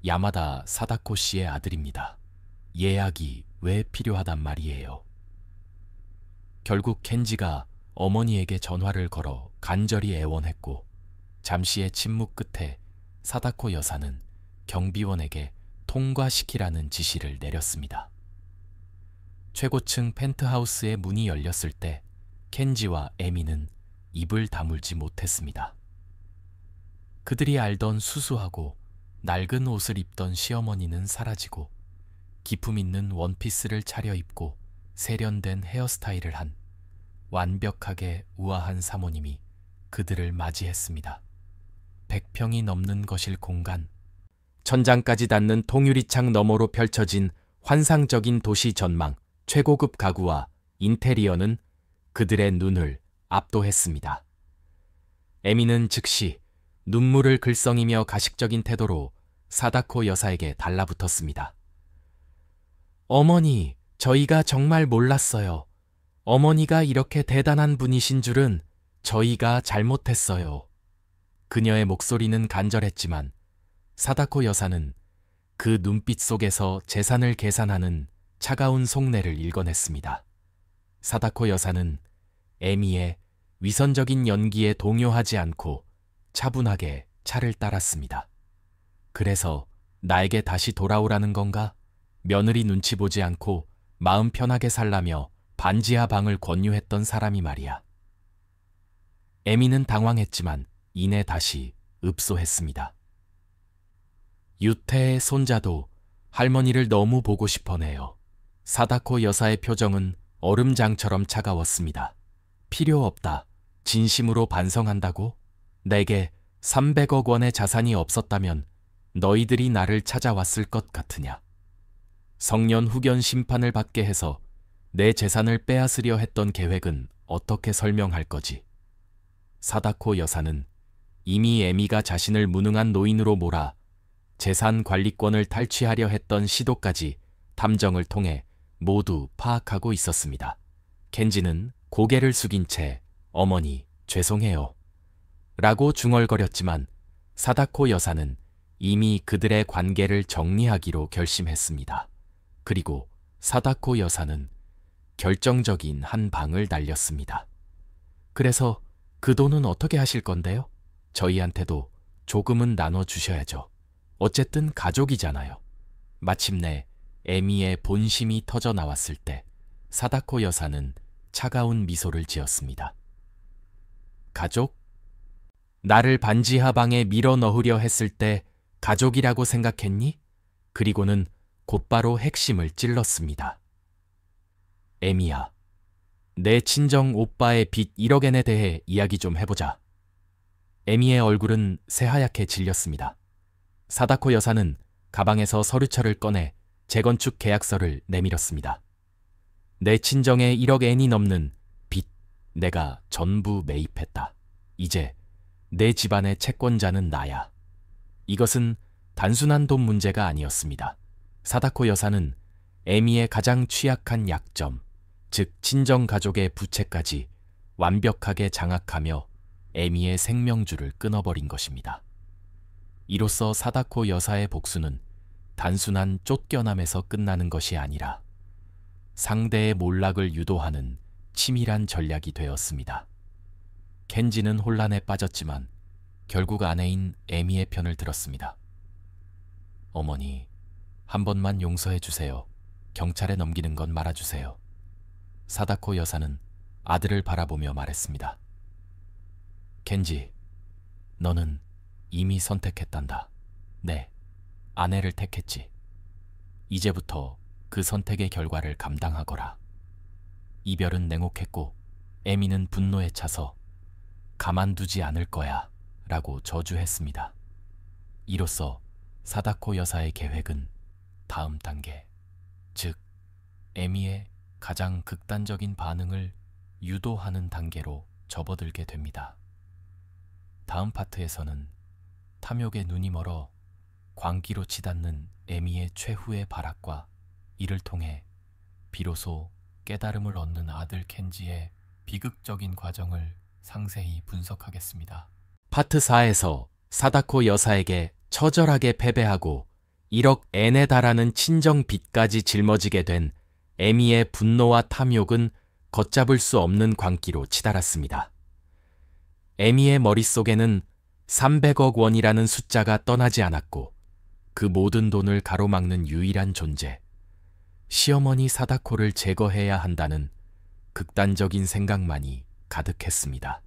야마다 사다코 씨의 아들입니다. 예약이 왜 필요하단 말이에요. 결국 켄지가 어머니에게 전화를 걸어 간절히 애원했고 잠시의 침묵 끝에 사다코 여사는 경비원에게 통과시키라는 지시를 내렸습니다. 최고층 펜트하우스의 문이 열렸을 때 켄지와 에미는 입을 다물지 못했습니다. 그들이 알던 수수하고 낡은 옷을 입던 시어머니는 사라지고 기품 있는 원피스를 차려입고 세련된 헤어스타일을 한 완벽하게 우아한 사모님이 그들을 맞이했습니다. 100평이 넘는 거실 공간, 천장까지 닿는 통유리창 너머로 펼쳐진 환상적인 도시 전망, 최고급 가구와 인테리어는 그들의 눈을 압도했습니다. 에미는 즉시 눈물을 글썽이며 가식적인 태도로 사다코 여사에게 달라붙었습니다. 어머니, 저희가 정말 몰랐어요. 어머니가 이렇게 대단한 분이신 줄은 저희가 잘못했어요. 그녀의 목소리는 간절했지만 사다코 여사는 그 눈빛 속에서 재산을 계산하는 차가운 속내를 읽어냈습니다. 사다코 여사는 에미의 위선적인 연기에 동요하지 않고 차분하게 차를 따랐습니다. 그래서 나에게 다시 돌아오라는 건가? 며느리 눈치 보지 않고 마음 편하게 살라며 반지하 방을 권유했던 사람이 말이야. 에미는 당황했지만 이내 다시 읍소했습니다. 유태의 손자도 할머니를 너무 보고 싶어네요. 사다코 여사의 표정은 얼음장처럼 차가웠습니다. 필요 없다. 진심으로 반성한다고? 내게 300억 원의 자산이 없었다면 너희들이 나를 찾아왔을 것 같으냐? 성년 후견 심판을 받게 해서 내 재산을 빼앗으려 했던 계획은 어떻게 설명할 거지? 사다코 여사는 이미 에미가 자신을 무능한 노인으로 몰아 재산 관리권을 탈취하려 했던 시도까지 탐정을 통해 모두 파악하고 있었습니다. 켄지는 고개를 숙인 채 어머니, 죄송해요. 라고 중얼거렸지만 사다코 여사는 이미 그들의 관계를 정리하기로 결심했습니다. 그리고 사다코 여사는 결정적인 한 방을 날렸습니다. 그래서 그 돈은 어떻게 하실 건데요? 저희한테도 조금은 나눠주셔야죠. 어쨌든 가족이잖아요. 마침내 에미의 본심이 터져 나왔을 때 사다코 여사는 차가운 미소를 지었습니다. 가족? 나를 반지하 방에 밀어 넣으려 했을 때 가족이라고 생각했니? 그리고는 곧바로 핵심을 찔렀습니다. 에미야, 내 친정 오빠의 빚 1억엔에 대해 이야기 좀 해보자. 에미의 얼굴은 새하얗게 질렸습니다. 사다코 여사는 가방에서 서류철을 꺼내 재건축 계약서를 내밀었습니다. 내 친정에 1억 엔이 넘는 빚 내가 전부 매입했다. 이제 내 집안의 채권자는 나야. 이것은 단순한 돈 문제가 아니었습니다. 사다코 여사는 에미의 가장 취약한 약점, 즉 친정 가족의 부채까지 완벽하게 장악하며 에미의 생명줄을 끊어버린 것입니다. 이로써 사다코 여사의 복수는 단순한 쫓겨남에서 끝나는 것이 아니라 상대의 몰락을 유도하는 치밀한 전략이 되었습니다. 켄지는 혼란에 빠졌지만 결국 아내인 에미의 편을 들었습니다. 어머니, 한 번만 용서해 주세요. 경찰에 넘기는 건 말아주세요. 사다코 여사는 아들을 바라보며 말했습니다. 켄지, 너는 이미 선택했단다. 네, 아내를 택했지. 이제부터 그 선택의 결과를 감당하거라. 이별은 냉혹했고 에미는 분노에 차서 가만두지 않을 거야 라고 저주했습니다. 이로써 사다코 여사의 계획은 다음 단계, 즉 에미의 가장 극단적인 반응을 유도하는 단계로 접어들게 됩니다. 다음 파트에서는 탐욕에 눈이 멀어 광기로 치닫는 에미의 최후의 발악과 이를 통해 비로소 깨달음을 얻는 아들 켄지의 비극적인 과정을 상세히 분석하겠습니다. 파트 4에서 사다코 여사에게 처절하게 패배하고 1억 엔에 달하는 친정 빚까지 짊어지게 된 에미의 분노와 탐욕은 걷잡을 수 없는 광기로 치달았습니다. 에미의 머릿속에는 300억 원이라는 숫자가 떠나지 않았고 그 모든 돈을 가로막는 유일한 존재, 시어머니 사다코를 제거해야 한다는 극단적인 생각만이 가득했습니다.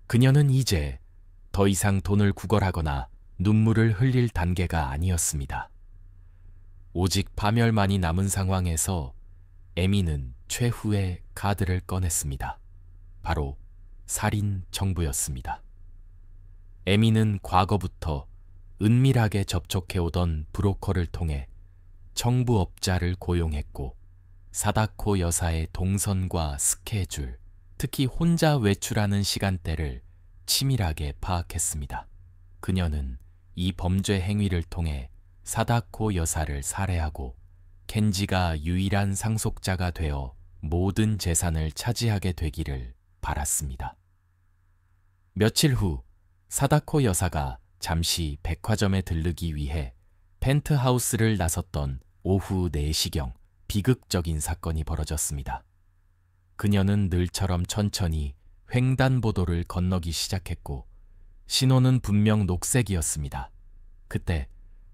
그녀는 이제 더 이상 돈을 구걸하거나 눈물을 흘릴 단계가 아니었습니다. 오직 파멸만이 남은 상황에서 에미는 최후의 카드를 꺼냈습니다. 바로 살인 청부였습니다. 에미는 과거부터 은밀하게 접촉해오던 브로커를 통해 청부업자를 고용했고 사다코 여사의 동선과 스케줄, 특히 혼자 외출하는 시간대를 치밀하게 파악했습니다. 그녀는 이 범죄 행위를 통해 사다코 여사를 살해하고 켄지가 유일한 상속자가 되어 모든 재산을 차지하게 되기를 바랐습니다. 며칠 후 사다코 여사가 잠시 백화점에 들르기 위해 펜트하우스를 나섰던 오후 4시경 비극적인 사건이 벌어졌습니다. 그녀는 늘처럼 천천히 횡단보도를 건너기 시작했고 신호는 분명 녹색이었습니다. 그때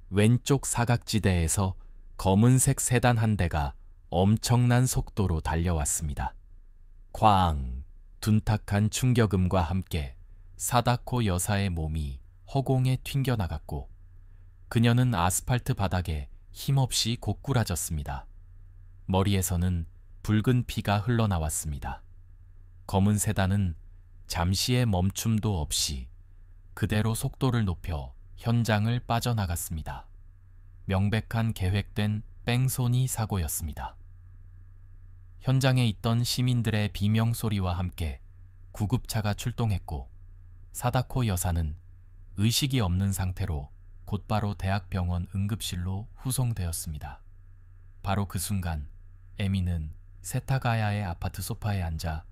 왼쪽 사각지대에서 검은색 세단 한 대가 엄청난 속도로 달려왔습니다. 쾅! 둔탁한 충격음과 함께 사다코 여사의 몸이 허공에 튕겨나갔고 그녀는 아스팔트 바닥에 힘없이 고꾸라졌습니다. 머리에서는 붉은 피가 흘러나왔습니다. 검은 세단은 잠시의 멈춤도 없이 그대로 속도를 높여 현장을 빠져나갔습니다. 명백한 계획된 뺑소니 사고였습니다. 현장에 있던 시민들의 비명소리와 함께 구급차가 출동했고 사다코 여사는 의식이 없는 상태로 곧바로 대학병원 응급실로 후송되었습니다. 바로 그 순간 에미는 세타가야의 아파트 소파에 앉아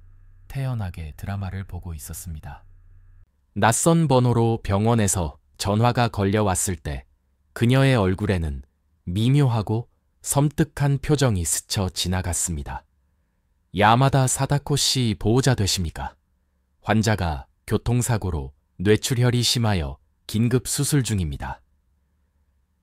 태연하게 드라마를 보고 있었습니다. 낯선 번호로 병원에서 전화가 걸려왔을 때 그녀의 얼굴에는 미묘하고 섬뜩한 표정이 스쳐 지나갔습니다. 야마다 사다코 씨 보호자 되십니까? 환자가 교통사고로 뇌출혈이 심하여 긴급 수술 중입니다.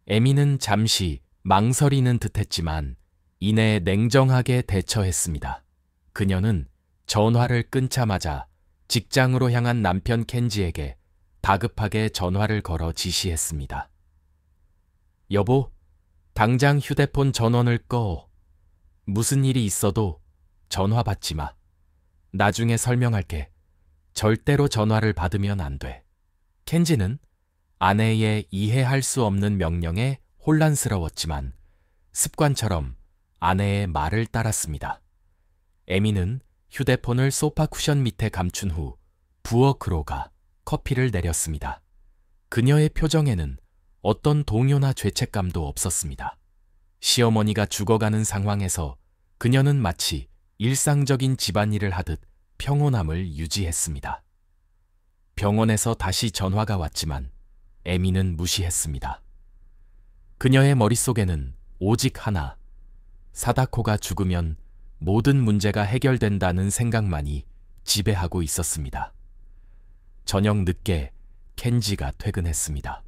에미는 잠시 망설이는 듯했지만 이내 냉정하게 대처했습니다. 그녀는 전화를 끊자마자 직장으로 향한 남편 켄지에게 다급하게 전화를 걸어 지시했습니다. 여보, 당장 휴대폰 전원을 꺼. 무슨 일이 있어도 전화 받지 마. 나중에 설명할게. 절대로 전화를 받으면 안 돼. 켄지는 아내의 이해할 수 없는 명령에 혼란스러웠지만 습관처럼 아내의 말을 따랐습니다. 에미는 휴대폰을 소파 쿠션 밑에 감춘 후 부엌으로 가 커피를 내렸습니다. 그녀의 표정에는 어떤 동요나 죄책감도 없었습니다. 시어머니가 죽어가는 상황에서 그녀는 마치 일상적인 집안일을 하듯 평온함을 유지했습니다. 병원에서 다시 전화가 왔지만 에미는 무시했습니다. 그녀의 머릿속에는 오직 하나, 사다코가 죽으면 모든 문제가 해결된다는 생각만이 지배하고 있었습니다. 저녁 늦게 켄지가 퇴근했습니다.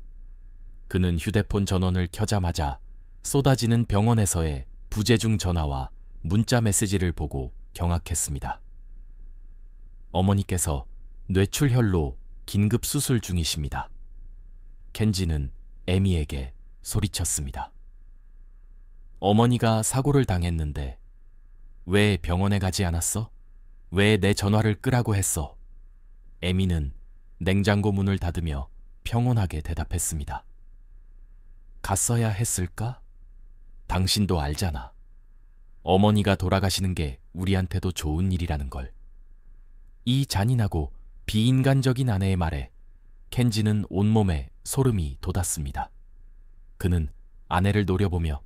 그는 휴대폰 전원을 켜자마자 쏟아지는 병원에서의 부재중 전화와 문자 메시지를 보고 경악했습니다. 어머니께서 뇌출혈로 긴급 수술 중이십니다. 켄지는 에미에게 소리쳤습니다. 어머니가 사고를 당했는데 왜 병원에 가지 않았어? 왜 내 전화를 끄라고 했어? 에미는 냉장고 문을 닫으며 평온하게 대답했습니다. 갔어야 했을까? 당신도 알잖아. 어머니가 돌아가시는 게 우리한테도 좋은 일이라는 걸. 이 잔인하고 비인간적인 아내의 말에 켄지는 온몸에 소름이 돋았습니다. 그는 아내를 노려보며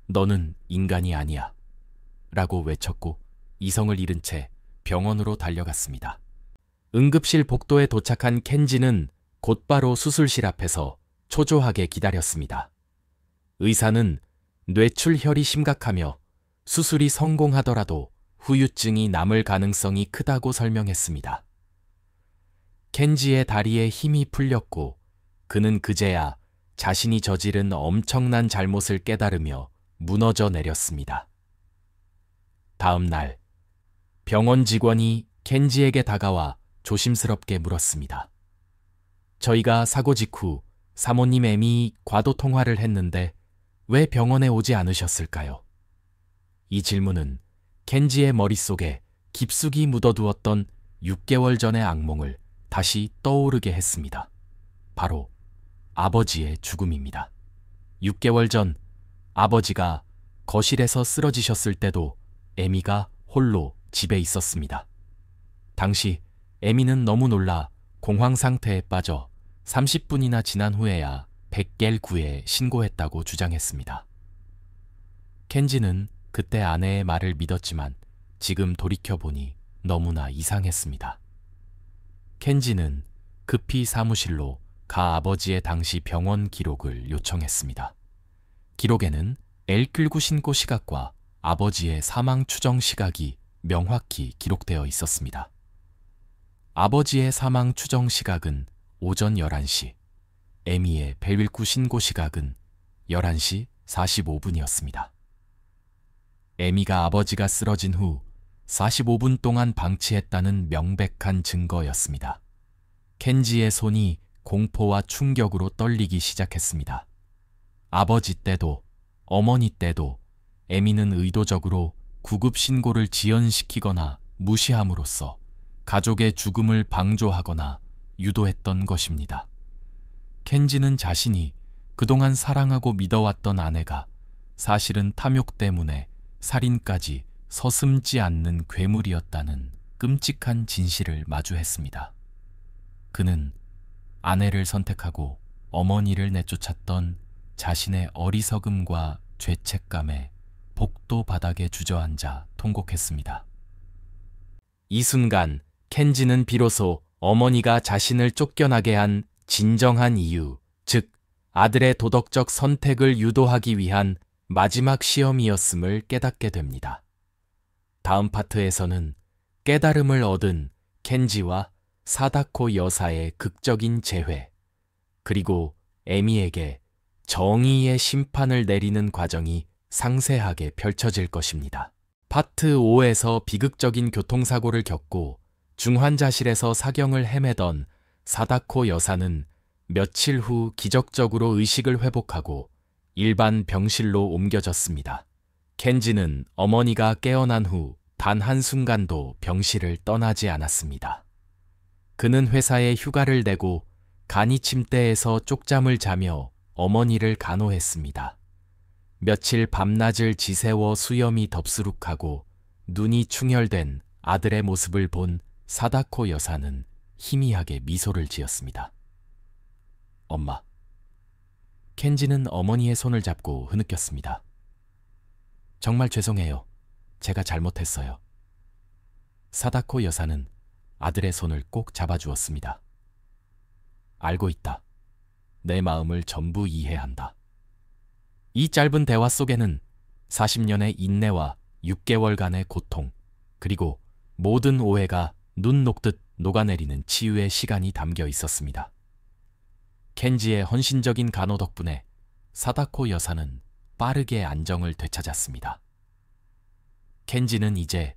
너는 인간이 아니야 라고 외쳤고 이성을 잃은 채 병원으로 달려갔습니다. 응급실 복도에 도착한 켄지는 곧바로 수술실 앞에서 초조하게 기다렸습니다. 의사는 뇌출혈이 심각하며 수술이 성공하더라도 후유증이 남을 가능성이 크다고 설명했습니다. 켄지의 다리에 힘이 풀렸고 그는 그제야 자신이 저지른 엄청난 잘못을 깨달으며 무너져 내렸습니다. 다음 날 병원 직원이 켄지에게 다가와 조심스럽게 물었습니다. 저희가 사고 직후 사모님 에미 과도 통화를 했는데 왜 병원에 오지 않으셨을까요? 이 질문은 켄지의 머릿속에 깊숙이 묻어두었던 6개월 전의 악몽을 다시 떠오르게 했습니다. 바로 아버지의 죽음입니다. 6개월 전 아버지가 거실에서 쓰러지셨을 때도 에미가 홀로 집에 있었습니다. 당시 에미는 너무 놀라 공황 상태에 빠져 30분이나 지난 후에야 109에 신고했다고 주장했습니다. 켄지는 그때 아내의 말을 믿었지만 지금 돌이켜보니 너무나 이상했습니다. 켄지는 급히 사무실로 가 아버지의 당시 병원 기록을 요청했습니다. 기록에는 L9 신고 시각과 아버지의 사망 추정 시각이 명확히 기록되어 있었습니다. 아버지의 사망 추정 시각은 오전 11시, 에미의 벨윌구 신고 시각은 11시 45분이었습니다. 에미가 아버지가 쓰러진 후 45분 동안 방치했다는 명백한 증거였습니다. 켄지의 손이 공포와 충격으로 떨리기 시작했습니다. 아버지 때도 어머니 때도 에미는 의도적으로 구급 신고를 지연시키거나 무시함으로써 가족의 죽음을 방조하거나 유도했던 것입니다. 켄지는 자신이 그동안 사랑하고 믿어왔던 아내가 사실은 탐욕 때문에 살인까지 서슴지 않는 괴물이었다는 끔찍한 진실을 마주했습니다. 그는 아내를 선택하고 어머니를 내쫓았던 자신의 어리석음과 죄책감에 복도 바닥에 주저앉아 통곡했습니다. 이 순간 켄지는 비로소 어머니가 자신을 쫓겨나게 한 진정한 이유, 즉 아들의 도덕적 선택을 유도하기 위한 마지막 시험이었음을 깨닫게 됩니다. 다음 파트에서는 깨달음을 얻은 켄지와 사다코 여사의 극적인 재회, 그리고 에미에게 정의의 심판을 내리는 과정이 상세하게 펼쳐질 것입니다. 파트 5에서 비극적인 교통사고를 겪고 중환자실에서 사경을 헤매던 사다코 여사는 며칠 후 기적적으로 의식을 회복하고 일반 병실로 옮겨졌습니다. 켄지는 어머니가 깨어난 후 단 한순간도 병실을 떠나지 않았습니다. 그는 회사에 휴가를 내고 간이 침대에서 쪽잠을 자며 어머니를 간호했습니다. 며칠 밤낮을 지새워 수염이 덥수룩하고 눈이 충혈된 아들의 모습을 본 사다코 여사는 희미하게 미소를 지었습니다. 엄마. 켄지는 어머니의 손을 잡고 흐느꼈습니다. 정말 죄송해요. 제가 잘못했어요. 사다코 여사는 아들의 손을 꼭 잡아주었습니다. 알고 있다. 내 마음을 전부 이해한다. 이 짧은 대화 속에는 40년의 인내와 6개월간의 고통, 그리고 모든 오해가 눈 녹듯 녹아내리는 치유의 시간이 담겨 있었습니다. 켄지의 헌신적인 간호 덕분에 사다코 여사는 빠르게 안정을 되찾았습니다. 켄지는 이제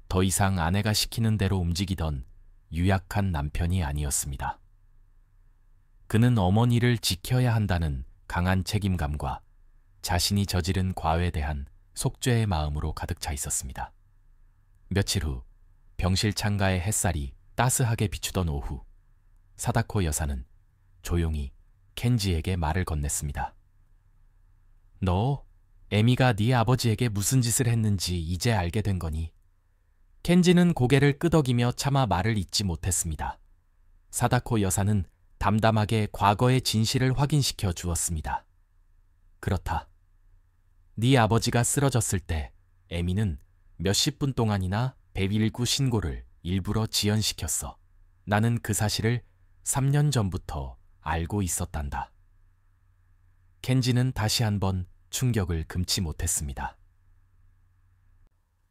더 이상 아내가 시키는 대로 움직이던 유약한 남편이 아니었습니다. 그는 어머니를 지켜야 한다는 강한 책임감과 자신이 저지른 과외에 대한 속죄의 마음으로 가득 차 있었습니다. 며칠 후 병실 창가의 햇살이 따스하게 비추던 오후, 사다코 여사는 조용히 켄지에게 말을 건넸습니다. 너, 에미가 네 아버지에게 무슨 짓을 했는지 이제 알게 된 거니? 켄지는 고개를 끄덕이며 차마 말을 잇지 못했습니다. 사다코 여사는 담담하게 과거의 진실을 확인시켜 주었습니다. 그렇다. 네 아버지가 쓰러졌을 때 에미는 몇십 분 동안이나 119 신고를 일부러 지연시켰어. 나는 그 사실을 3년 전부터 알고 있었단다. 켄지는 다시 한번 충격을 금치 못했습니다.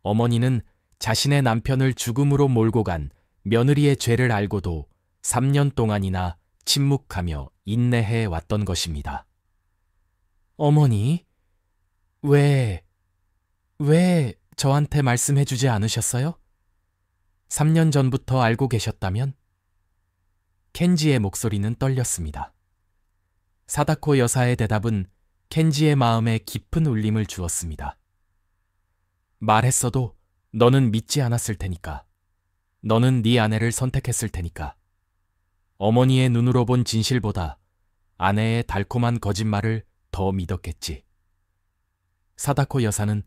어머니는 자신의 남편을 죽음으로 몰고 간 며느리의 죄를 알고도 3년 동안이나 침묵하며 인내해 왔던 것입니다. 어머니, 왜 저한테 말씀해 주지 않으셨어요? 3년 전부터 알고 계셨다면? 켄지의 목소리는 떨렸습니다. 사다코 여사의 대답은 켄지의 마음에 깊은 울림을 주었습니다. 말했어도 너는 믿지 않았을 테니까. 너는 네 아내를 선택했을 테니까. 어머니의 눈으로 본 진실보다 아내의 달콤한 거짓말을 더 믿었겠지. 사다코 여사는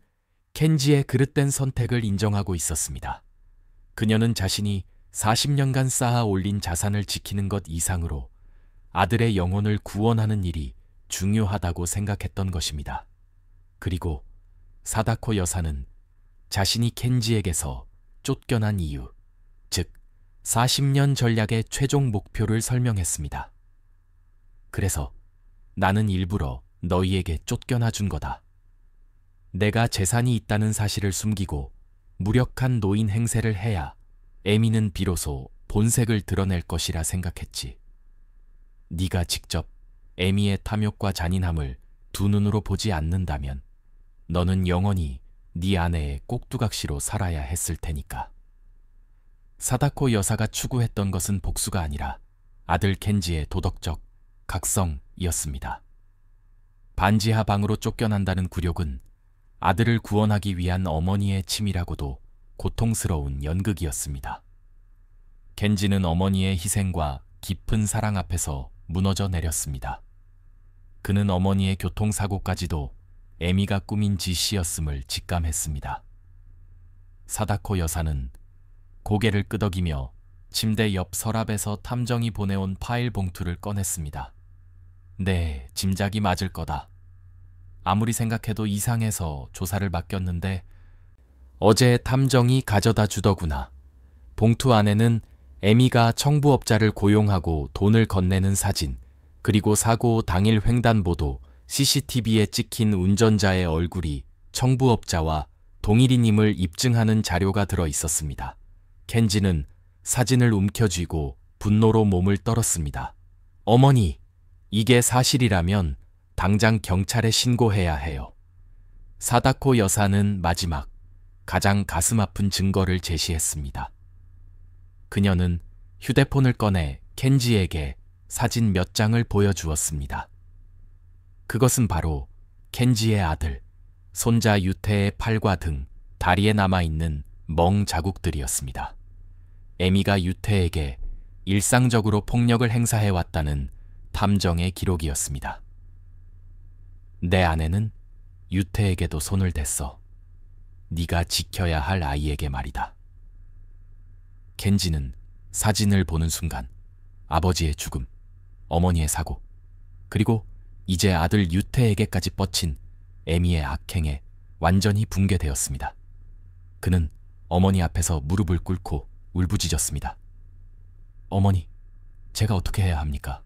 켄지의 그릇된 선택을 인정하고 있었습니다. 그녀는 자신이 40년간 쌓아 올린 자산을 지키는 것 이상으로 아들의 영혼을 구원하는 일이 중요하다고 생각했던 것입니다. 그리고 사다코 여사는 자신이 켄지에게서 쫓겨난 이유, 즉 40년 전략의 최종 목표를 설명했습니다. 그래서 나는 일부러 너희에게 쫓겨나 준 거다. 내가 재산이 있다는 사실을 숨기고 무력한 노인 행세를 해야 에미는 비로소 본색을 드러낼 것이라 생각했지. 네가 직접 에미의 탐욕과 잔인함을 두 눈으로 보지 않는다면 너는 영원히 네 아내의 꼭두각시로 살아야 했을 테니까. 사다코 여사가 추구했던 것은 복수가 아니라 아들 켄지의 도덕적 각성이었습니다. 반지하 방으로 쫓겨난다는 굴욕은 아들을 구원하기 위한 어머니의 치밀하고도 고통스러운 연극이었습니다. 켄지는 어머니의 희생과 깊은 사랑 앞에서 무너져 내렸습니다. 그는 어머니의 교통사고까지도 에미가 꾸민 짓이었음을 직감했습니다. 사다코 여사는 고개를 끄덕이며 침대 옆 서랍에서 탐정이 보내온 파일 봉투를 꺼냈습니다. 네, 짐작이 맞을 거다. 아무리 생각해도 이상해서 조사를 맡겼는데 어제 탐정이 가져다 주더구나. 봉투 안에는 에미가 청부업자를 고용하고 돈을 건네는 사진, 그리고 사고 당일 횡단보도 CCTV에 찍힌 운전자의 얼굴이 청부업자와 동일인임을 입증하는 자료가 들어 있었습니다. 켄지는 사진을 움켜쥐고 분노로 몸을 떨었습니다. 어머니, 이게 사실이라면 당장 경찰에 신고해야 해요. 사다코 여사는 마지막, 가장 가슴 아픈 증거를 제시했습니다. 그녀는 휴대폰을 꺼내 켄지에게 사진 몇 장을 보여주었습니다. 그것은 바로 켄지의 아들, 손자 유태의 팔과 등, 다리에 남아있는 멍 자국들이었습니다. 에미가 유태에게 일상적으로 폭력을 행사해왔다는 탐정의 기록이었습니다. 내 아내는 유태에게도 손을 댔어. 네가 지켜야 할 아이에게 말이다. 켄지는 사진을 보는 순간 아버지의 죽음, 어머니의 사고, 그리고 이제 아들 유태에게까지 뻗친 에미의 악행에 완전히 붕괴되었습니다. 그는 어머니 앞에서 무릎을 꿇고 울부짖었습니다. 어머니, 제가 어떻게 해야 합니까?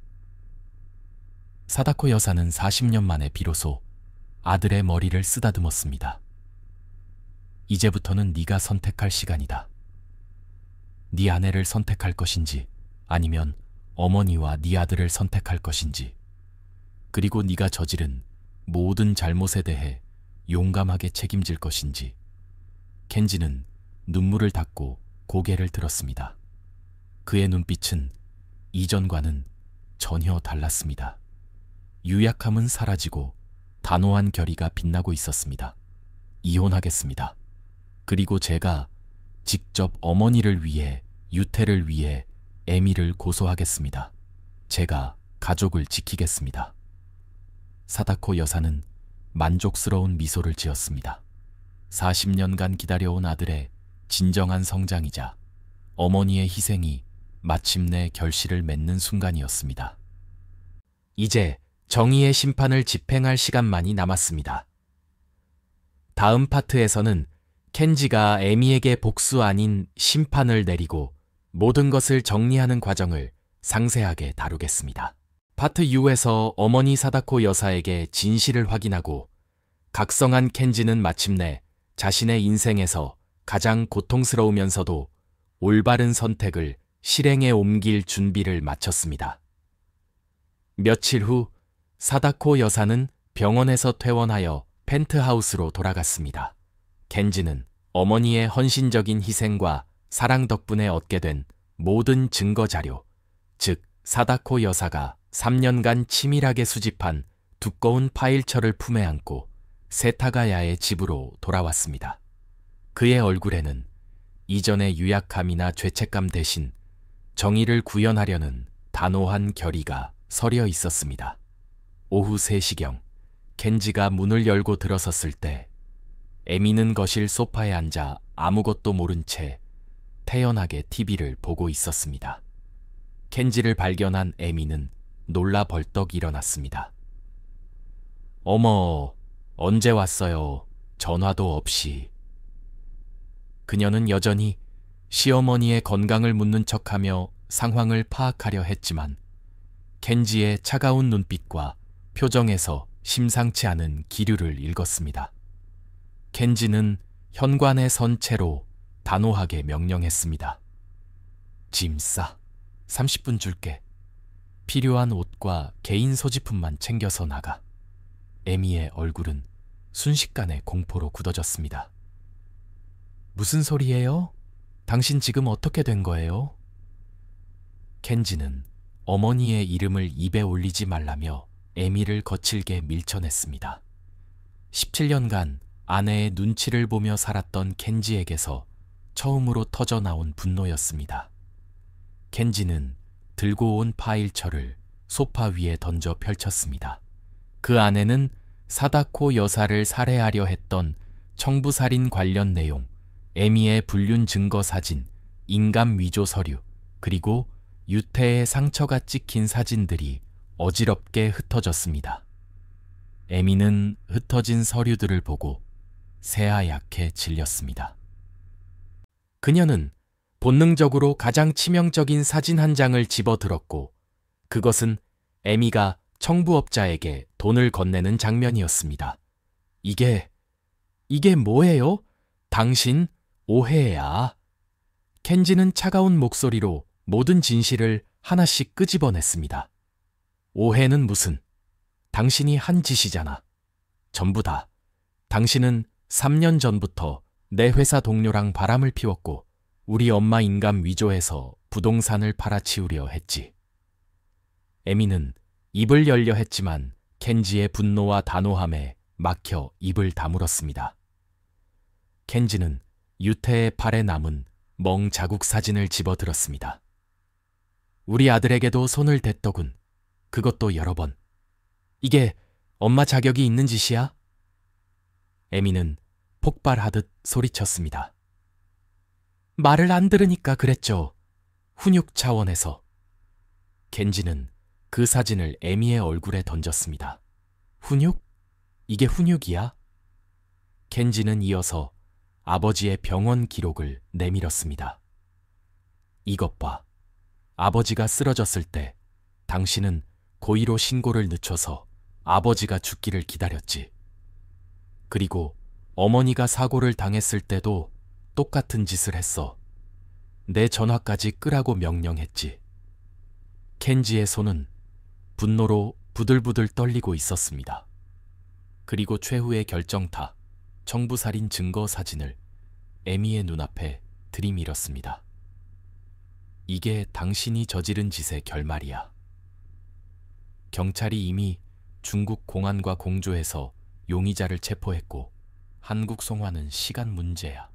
사다코 여사는 40년 만에 비로소 아들의 머리를 쓰다듬었습니다. 이제부터는 네가 선택할 시간이다. 네 아내를 선택할 것인지 아니면 어머니와 네 아들을 선택할 것인지, 그리고 네가 저지른 모든 잘못에 대해 용감하게 책임질 것인지. 켄지는 눈물을 닦고 고개를 들었습니다. 그의 눈빛은 이전과는 전혀 달랐습니다. 유약함은 사라지고 단호한 결의가 빛나고 있었습니다. 이혼하겠습니다. 그리고 제가 직접 어머니를 위해, 유태를 위해 에미를 고소하겠습니다. 제가 가족을 지키겠습니다. 사다코 여사는 만족스러운 미소를 지었습니다. 40년간 기다려온 아들의 진정한 성장이자 어머니의 희생이 마침내 결실을 맺는 순간이었습니다. 이제 정의의 심판을 집행할 시간만이 남았습니다. 다음 파트에서는 켄지가 에미에게 복수 아닌 심판을 내리고 모든 것을 정리하는 과정을 상세하게 다루겠습니다. 파트 6에서 어머니 사다코 여사에게 진실을 확인하고 각성한 켄지는 마침내 자신의 인생에서 가장 고통스러우면서도 올바른 선택을 실행에 옮길 준비를 마쳤습니다. 며칠 후 사다코 여사는 병원에서 퇴원하여 펜트하우스로 돌아갔습니다. 켄지는 어머니의 헌신적인 희생과 사랑 덕분에 얻게 된 모든 증거 자료, 즉 사다코 여사가 3년간 치밀하게 수집한 두꺼운 파일처를 품에 안고 세타가야의 집으로 돌아왔습니다. 그의 얼굴에는 이전의 유약함이나 죄책감 대신 정의를 구현하려는 단호한 결의가 서려 있었습니다. 오후 3시경 켄지가 문을 열고 들어섰을 때 에미는 거실 소파에 앉아 아무것도 모른 채 태연하게 TV를 보고 있었습니다. 켄지를 발견한 에미는 놀라 벌떡 일어났습니다. 어머, 언제 왔어요? 전화도 없이. 그녀는 여전히 시어머니의 건강을 묻는 척하며 상황을 파악하려 했지만 켄지의 차가운 눈빛과 표정에서 심상치 않은 기류를 읽었습니다. 켄지는 현관에 선 채로 단호하게 명령했습니다. 짐 싸. 30분 줄게. 필요한 옷과 개인 소지품만 챙겨서 나가. 에미의 얼굴은 순식간에 공포로 굳어졌습니다. 무슨 소리예요? 당신 지금 어떻게 된 거예요? 켄지는 어머니의 이름을 입에 올리지 말라며 에미를 거칠게 밀쳐냈습니다. 17년간 아내의 눈치를 보며 살았던 켄지에게서 처음으로 터져나온 분노였습니다. 켄지는 들고 온 파일처를 소파 위에 던져 펼쳤습니다. 그 안에는 사다코 여사를 살해하려 했던 청부살인 관련 내용, 에미의 불륜 증거 사진, 인감 위조 서류, 그리고 유태의 상처가 찍힌 사진들이 어지럽게 흩어졌습니다. 에미는 흩어진 서류들을 보고 새하얗게 질렸습니다. 그녀는 본능적으로 가장 치명적인 사진 한 장을 집어들었고 그것은 에미가 청부업자에게 돈을 건네는 장면이었습니다. 이게 뭐예요? 당신 오해야. 켄지는 차가운 목소리로 모든 진실을 하나씩 끄집어냈습니다. 오해는 무슨? 당신이 한 짓이잖아. 전부 다. 당신은 3년 전부터 내 회사 동료랑 바람을 피웠고 우리 엄마 인감 위조해서 부동산을 팔아치우려 했지. 에미는 입을 열려 했지만 켄지의 분노와 단호함에 막혀 입을 다물었습니다. 켄지는 유태의 팔에 남은 멍 자국 사진을 집어들었습니다. 우리 아들에게도 손을 댔더군. 그것도 여러 번. 이게 엄마 자격이 있는 짓이야? 에미는 폭발하듯 소리쳤습니다. 말을 안 들으니까 그랬죠. 훈육 차원에서. 켄지는 그 사진을 에미의 얼굴에 던졌습니다. 훈육? 이게 훈육이야? 켄지는 이어서 아버지의 병원 기록을 내밀었습니다. 이것 봐. 아버지가 쓰러졌을 때 당신은 고의로 신고를 늦춰서 아버지가 죽기를 기다렸지. 그리고 어머니가 사고를 당했을 때도 똑같은 짓을 했어. 내 전화까지 끄라고 명령했지. 켄지의 손은 분노로 부들부들 떨리고 있었습니다. 그리고 최후의 결정타, 청부살인 증거 사진을 에미의 눈앞에 들이밀었습니다. 이게 당신이 저지른 짓의 결말이야. 경찰이 이미 중국 공안과 공조해서 용의자를 체포했고 한국 송화는 시간 문제야.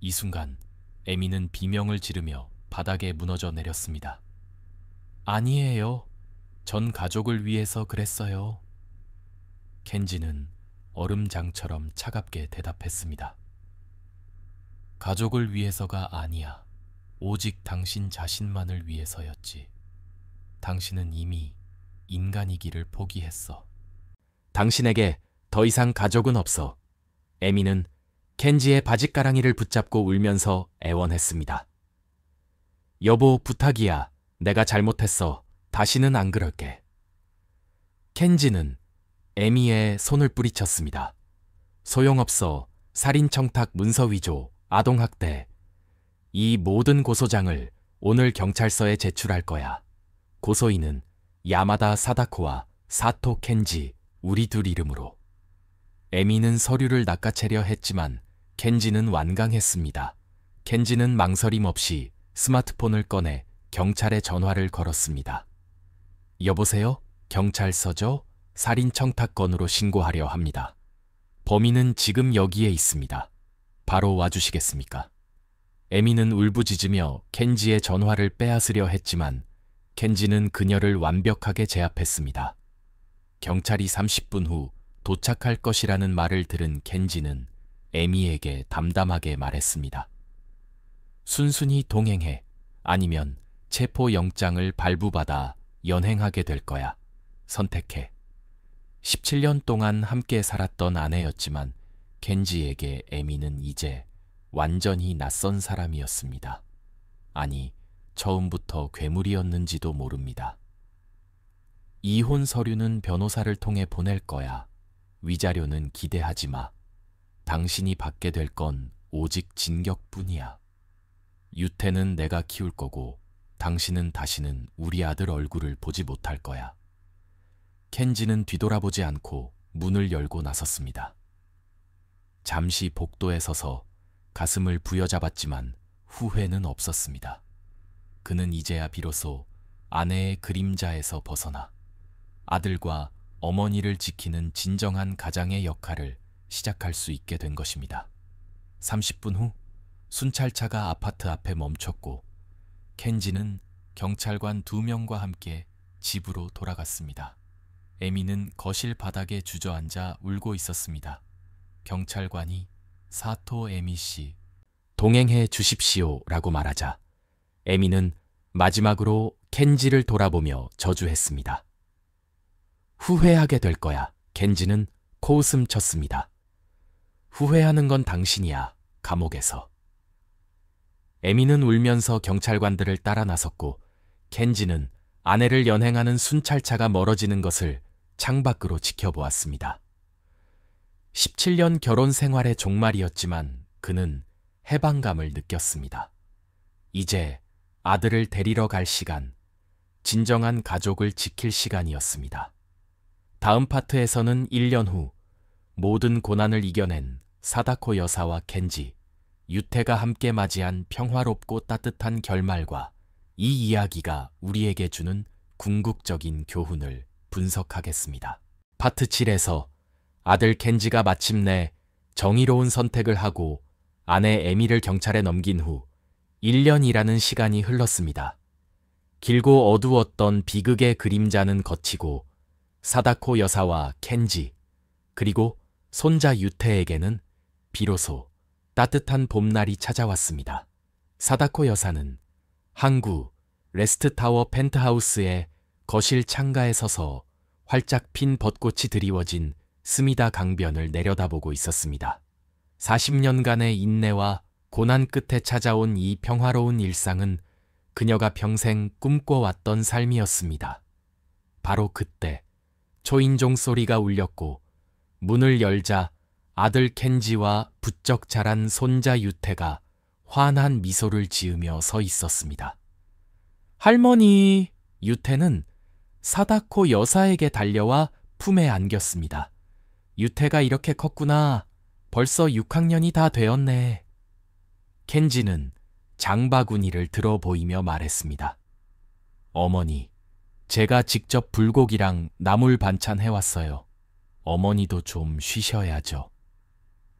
이 순간 에미는 비명을 지르며 바닥에 무너져 내렸습니다. 아니에요. 전 가족을 위해서 그랬어요. 켄지는 얼음장처럼 차갑게 대답했습니다. 가족을 위해서가 아니야. 오직 당신 자신만을 위해서였지. 당신은 이미 인간이기를 포기했어. 당신에게 더 이상 가족은 없어. 에미는 켄지의 바짓가랑이를 붙잡고 울면서 애원했습니다. 여보, 부탁이야. 내가 잘못했어. 다시는 안 그럴게. 켄지는 에미의 손을 뿌리쳤습니다. 소용없어. 살인청탁 문서위조, 아동학대. 이 모든 고소장을 오늘 경찰서에 제출할 거야. 고소인은 야마다 사다코와 사토 켄지, 우리 둘 이름으로. 에미는 서류를 낚아채려 했지만 켄지는 완강했습니다. 켄지는 망설임 없이 스마트폰을 꺼내 경찰에 전화를 걸었습니다. 여보세요? 경찰서죠? 살인청탁 건으로 신고하려 합니다. 범인은 지금 여기에 있습니다. 바로 와주시겠습니까? 에미는 울부짖으며 켄지의 전화를 빼앗으려 했지만 켄지는 그녀를 완벽하게 제압했습니다. 경찰이 30분 후 도착할 것이라는 말을 들은 켄지는 에미에게 담담하게 말했습니다. 순순히 동행해. 아니면 체포영장을 발부받아 연행하게 될 거야. 선택해. 17년 동안 함께 살았던 아내였지만 켄지에게 에미는 이제 완전히 낯선 사람이었습니다. 아니, 처음부터 괴물이었는지도 모릅니다. 이혼 서류는 변호사를 통해 보낼 거야. 위자료는 기대하지 마. 당신이 받게 될 건 오직 진격뿐이야. 유태는 내가 키울 거고 당신은 다시는 우리 아들 얼굴을 보지 못할 거야. 켄지는 뒤돌아보지 않고 문을 열고 나섰습니다. 잠시 복도에 서서 가슴을 부여잡았지만 후회는 없었습니다. 그는 이제야 비로소 아내의 그림자에서 벗어나 아들과 어머니를 지키는 진정한 가장의 역할을 시작할 수 있게 된 것입니다. 30분 후 순찰차가 아파트 앞에 멈췄고 켄지는 경찰관 2명과 함께 집으로 돌아갔습니다. 에미는 거실 바닥에 주저앉아 울고 있었습니다. 경찰관이 사토 에미 씨, 동행해 주십시오 라고 말하자 에미는 마지막으로 켄지를 돌아보며 저주했습니다. 후회하게 될 거야. 켄지는 코웃음 쳤습니다. 후회하는 건 당신이야. 감옥에서. 에미는 울면서 경찰관들을 따라 나섰고 켄지는 아내를 연행하는 순찰차가 멀어지는 것을 창밖으로 지켜보았습니다. 17년 결혼 생활의 종말이었지만 그는 해방감을 느꼈습니다. 이제 아들을 데리러 갈 시간, 진정한 가족을 지킬 시간이었습니다. 다음 파트에서는 1년 후 모든 고난을 이겨낸 사다코 여사와 켄지, 유태가 함께 맞이한 평화롭고 따뜻한 결말과 이 이야기가 우리에게 주는 궁극적인 교훈을 분석하겠습니다. 파트 7에서 아들 켄지가 마침내 정의로운 선택을 하고 아내 에미를 경찰에 넘긴 후 1년이라는 시간이 흘렀습니다. 길고 어두웠던 비극의 그림자는 걷히고 사다코 여사와 켄지, 그리고 손자 유태에게는 비로소 따뜻한 봄날이 찾아왔습니다. 사다코 여사는 항구 레스트타워 펜트하우스의 거실 창가에 서서 활짝 핀 벚꽃이 드리워진 스미다 강변을 내려다보고 있었습니다. 40년간의 인내와 고난 끝에 찾아온 이 평화로운 일상은 그녀가 평생 꿈꿔왔던 삶이었습니다. 바로 그때 초인종 소리가 울렸고 문을 열자 아들 켄지와 부쩍 자란 손자 유태가 환한 미소를 지으며 서 있었습니다. 할머니! 유태는 사다코 여사에게 달려와 품에 안겼습니다. 유태가 이렇게 컸구나. 벌써 6학년이 다 되었네. 켄지는 장바구니를 들어 보이며 말했습니다. 어머니, 제가 직접 불고기랑 나물 반찬 해왔어요. 어머니도 좀 쉬셔야죠.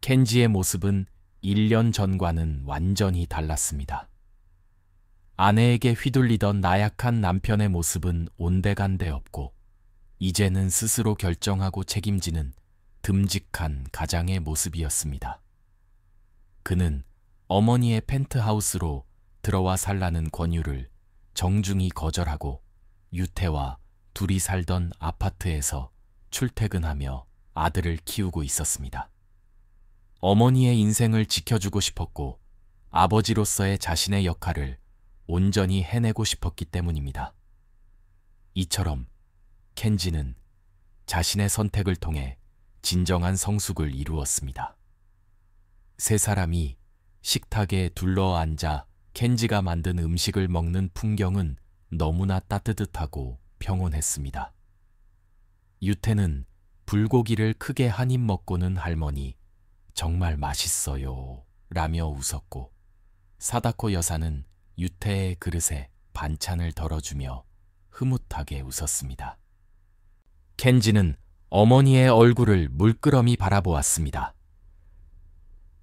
켄지의 모습은 1년 전과는 완전히 달랐습니다. 아내에게 휘둘리던 나약한 남편의 모습은 온데간데 없고 이제는 스스로 결정하고 책임지는 듬직한 가장의 모습이었습니다. 그는 어머니의 펜트하우스로 들어와 살라는 권유를 정중히 거절하고 유태와 둘이 살던 아파트에서 출퇴근하며 아들을 키우고 있었습니다. 어머니의 인생을 지켜주고 싶었고 아버지로서의 자신의 역할을 온전히 해내고 싶었기 때문입니다. 이처럼 켄지는 자신의 선택을 통해 진정한 성숙을 이루었습니다. 세 사람이 식탁에 둘러앉아 켄지가 만든 음식을 먹는 풍경은 너무나 따뜻하고 평온했습니다. 유태는 불고기를 크게 한 입 먹고는 할머니, 정말 맛있어요 라며 웃었고 사다코 여사는 유태의 그릇에 반찬을 덜어주며 흐뭇하게 웃었습니다. 켄지는 어머니의 얼굴을 물끄러미 바라보았습니다.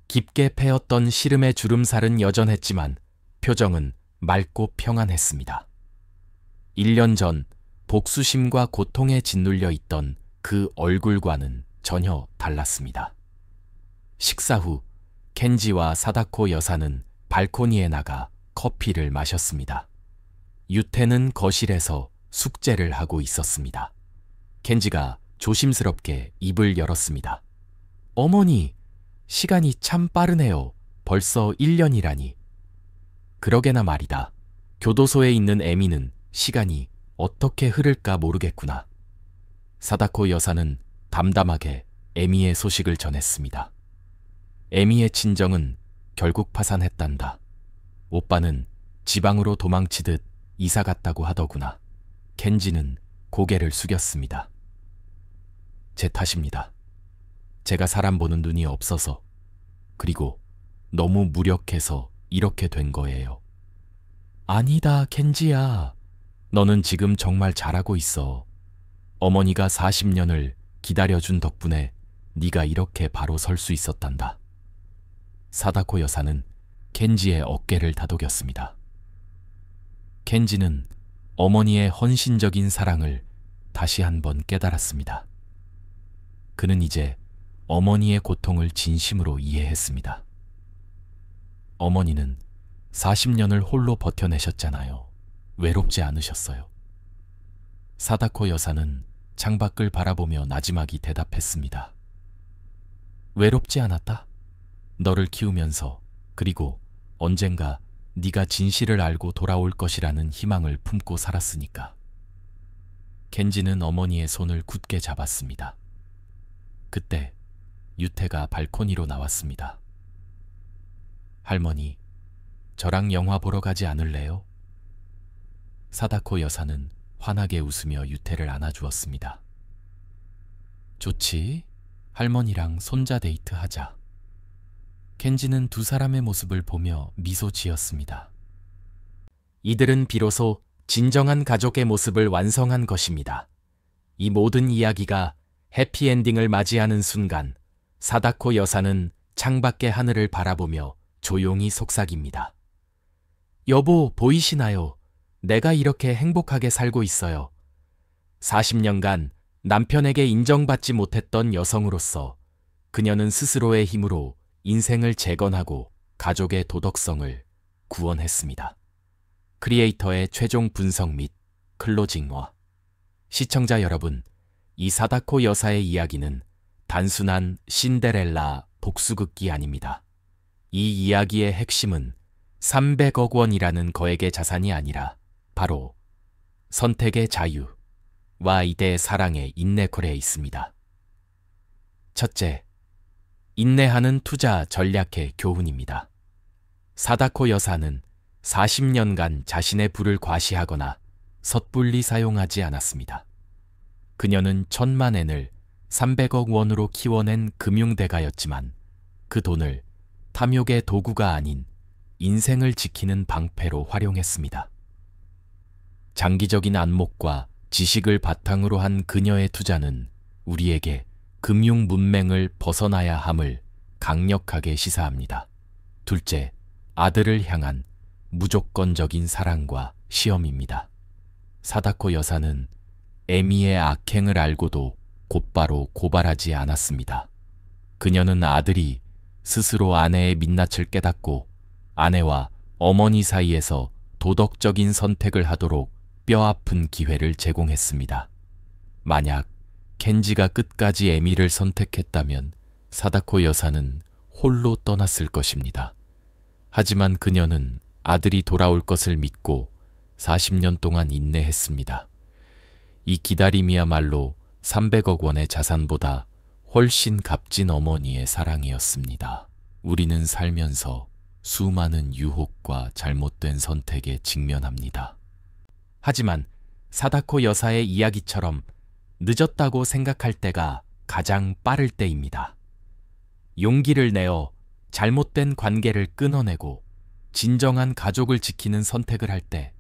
깊게 패였던 시름의 주름살은 여전했지만 표정은 맑고 평안했습니다. 1년 전 복수심과 고통에 짓눌려 있던 그 얼굴과는 전혀 달랐습니다. 식사 후 켄지와 사다코 여사는 발코니에 나가 커피를 마셨습니다. 유태는 거실에서 숙제를 하고 있었습니다. 켄지가 조심스럽게 입을 열었습니다. 어머니, 시간이 참 빠르네요. 벌써 1년이라니. 그러게나 말이다. 교도소에 있는 에미는 시간이 어떻게 흐를까 모르겠구나. 사다코 여사는 담담하게 에미의 소식을 전했습니다. 에미의 친정은 결국 파산했단다. 오빠는 지방으로 도망치듯 이사 갔다고 하더구나. 켄지는 고개를 숙였습니다. 제 탓입니다. 제가 사람 보는 눈이 없어서, 그리고 너무 무력해서 이렇게 된 거예요. 아니다, 켄지야. 너는 지금 정말 잘하고 있어. 어머니가 40년을 기다려준 덕분에 네가 이렇게 바로 설 수 있었단다. 사다코 여사는 켄지의 어깨를 다독였습니다. 켄지는 어머니의 헌신적인 사랑을 다시 한번 깨달았습니다. 그는 이제 어머니의 고통을 진심으로 이해했습니다. 어머니는 40년을 홀로 버텨내셨잖아요. 외롭지 않으셨어요. 사다코 여사는 창밖을 바라보며 나지막이 대답했습니다. 외롭지 않았다. 너를 키우면서, 그리고 언젠가 네가 진실을 알고 돌아올 것이라는 희망을 품고 살았으니까. 켄지는 어머니의 손을 굳게 잡았습니다. 그때 유태가 발코니로 나왔습니다. 할머니, 저랑 영화 보러 가지 않을래요? 사다코 여사는 환하게 웃으며 유태를 안아주었습니다. 좋지. 할머니랑 손자 데이트 하자. 켄지는 두 사람의 모습을 보며 미소 지었습니다. 이들은 비로소 진정한 가족의 모습을 완성한 것입니다. 이 모든 이야기가 해피엔딩을 맞이하는 순간 사다코 여사는 창밖의 하늘을 바라보며 조용히 속삭입니다. 여보, 보이시나요? 내가 이렇게 행복하게 살고 있어요. 40년간 남편에게 인정받지 못했던 여성으로서 그녀는 스스로의 힘으로 인생을 재건하고 가족의 도덕성을 구원했습니다. 크리에이터의 최종 분석 및 클로징화. 시청자 여러분, 이 사다코 여사의 이야기는 단순한 신데렐라 복수극기 아닙니다. 이 이야기의 핵심은 300억 원이라는 거액의 자산이 아니라 바로 선택의 자유와 이대의 사랑의 인내콜에 있습니다. 첫째, 인내하는 투자 전략의 교훈입니다. 사다코 여사는 40년간 자신의 부를 과시하거나 섣불리 사용하지 않았습니다. 그녀는 1000만 엔을 300억 원으로 키워낸 금융대가였지만 그 돈을 탐욕의 도구가 아닌 인생을 지키는 방패로 활용했습니다. 장기적인 안목과 지식을 바탕으로 한 그녀의 투자는 우리에게 금융 문맹을 벗어나야 함을 강력하게 시사합니다. 둘째, 아들을 향한 무조건적인 사랑과 시험입니다. 사다코 여사는 에미의 악행을 알고도 곧바로 고발하지 않았습니다. 그녀는 아들이 스스로 아내의 민낯을 깨닫고 아내와 어머니 사이에서 도덕적인 선택을 하도록 뼈아픈 기회를 제공했습니다. 만약 켄지가 끝까지 에미를 선택했다면 사다코 여사는 홀로 떠났을 것입니다. 하지만 그녀는 아들이 돌아올 것을 믿고 40년 동안 인내했습니다. 이 기다림이야말로 300억 원의 자산보다 훨씬 값진 어머니의 사랑이었습니다. 우리는 살면서 수많은 유혹과 잘못된 선택에 직면합니다. 하지만 사다코 여사의 이야기처럼 늦었다고 생각할 때가 가장 빠를 때입니다. 용기를 내어 잘못된 관계를 끊어내고 진정한 가족을 지키는 선택을 할 때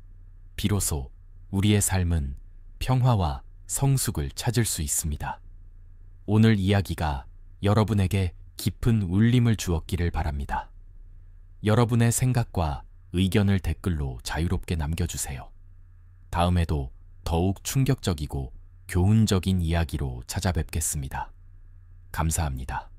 비로소 우리의 삶은 평화와 성숙을 찾을 수 있습니다. 오늘 이야기가 여러분에게 깊은 울림을 주었기를 바랍니다. 여러분의 생각과 의견을 댓글로 자유롭게 남겨주세요. 다음에도 더욱 충격적이고 교훈적인 이야기로 찾아뵙겠습니다. 감사합니다.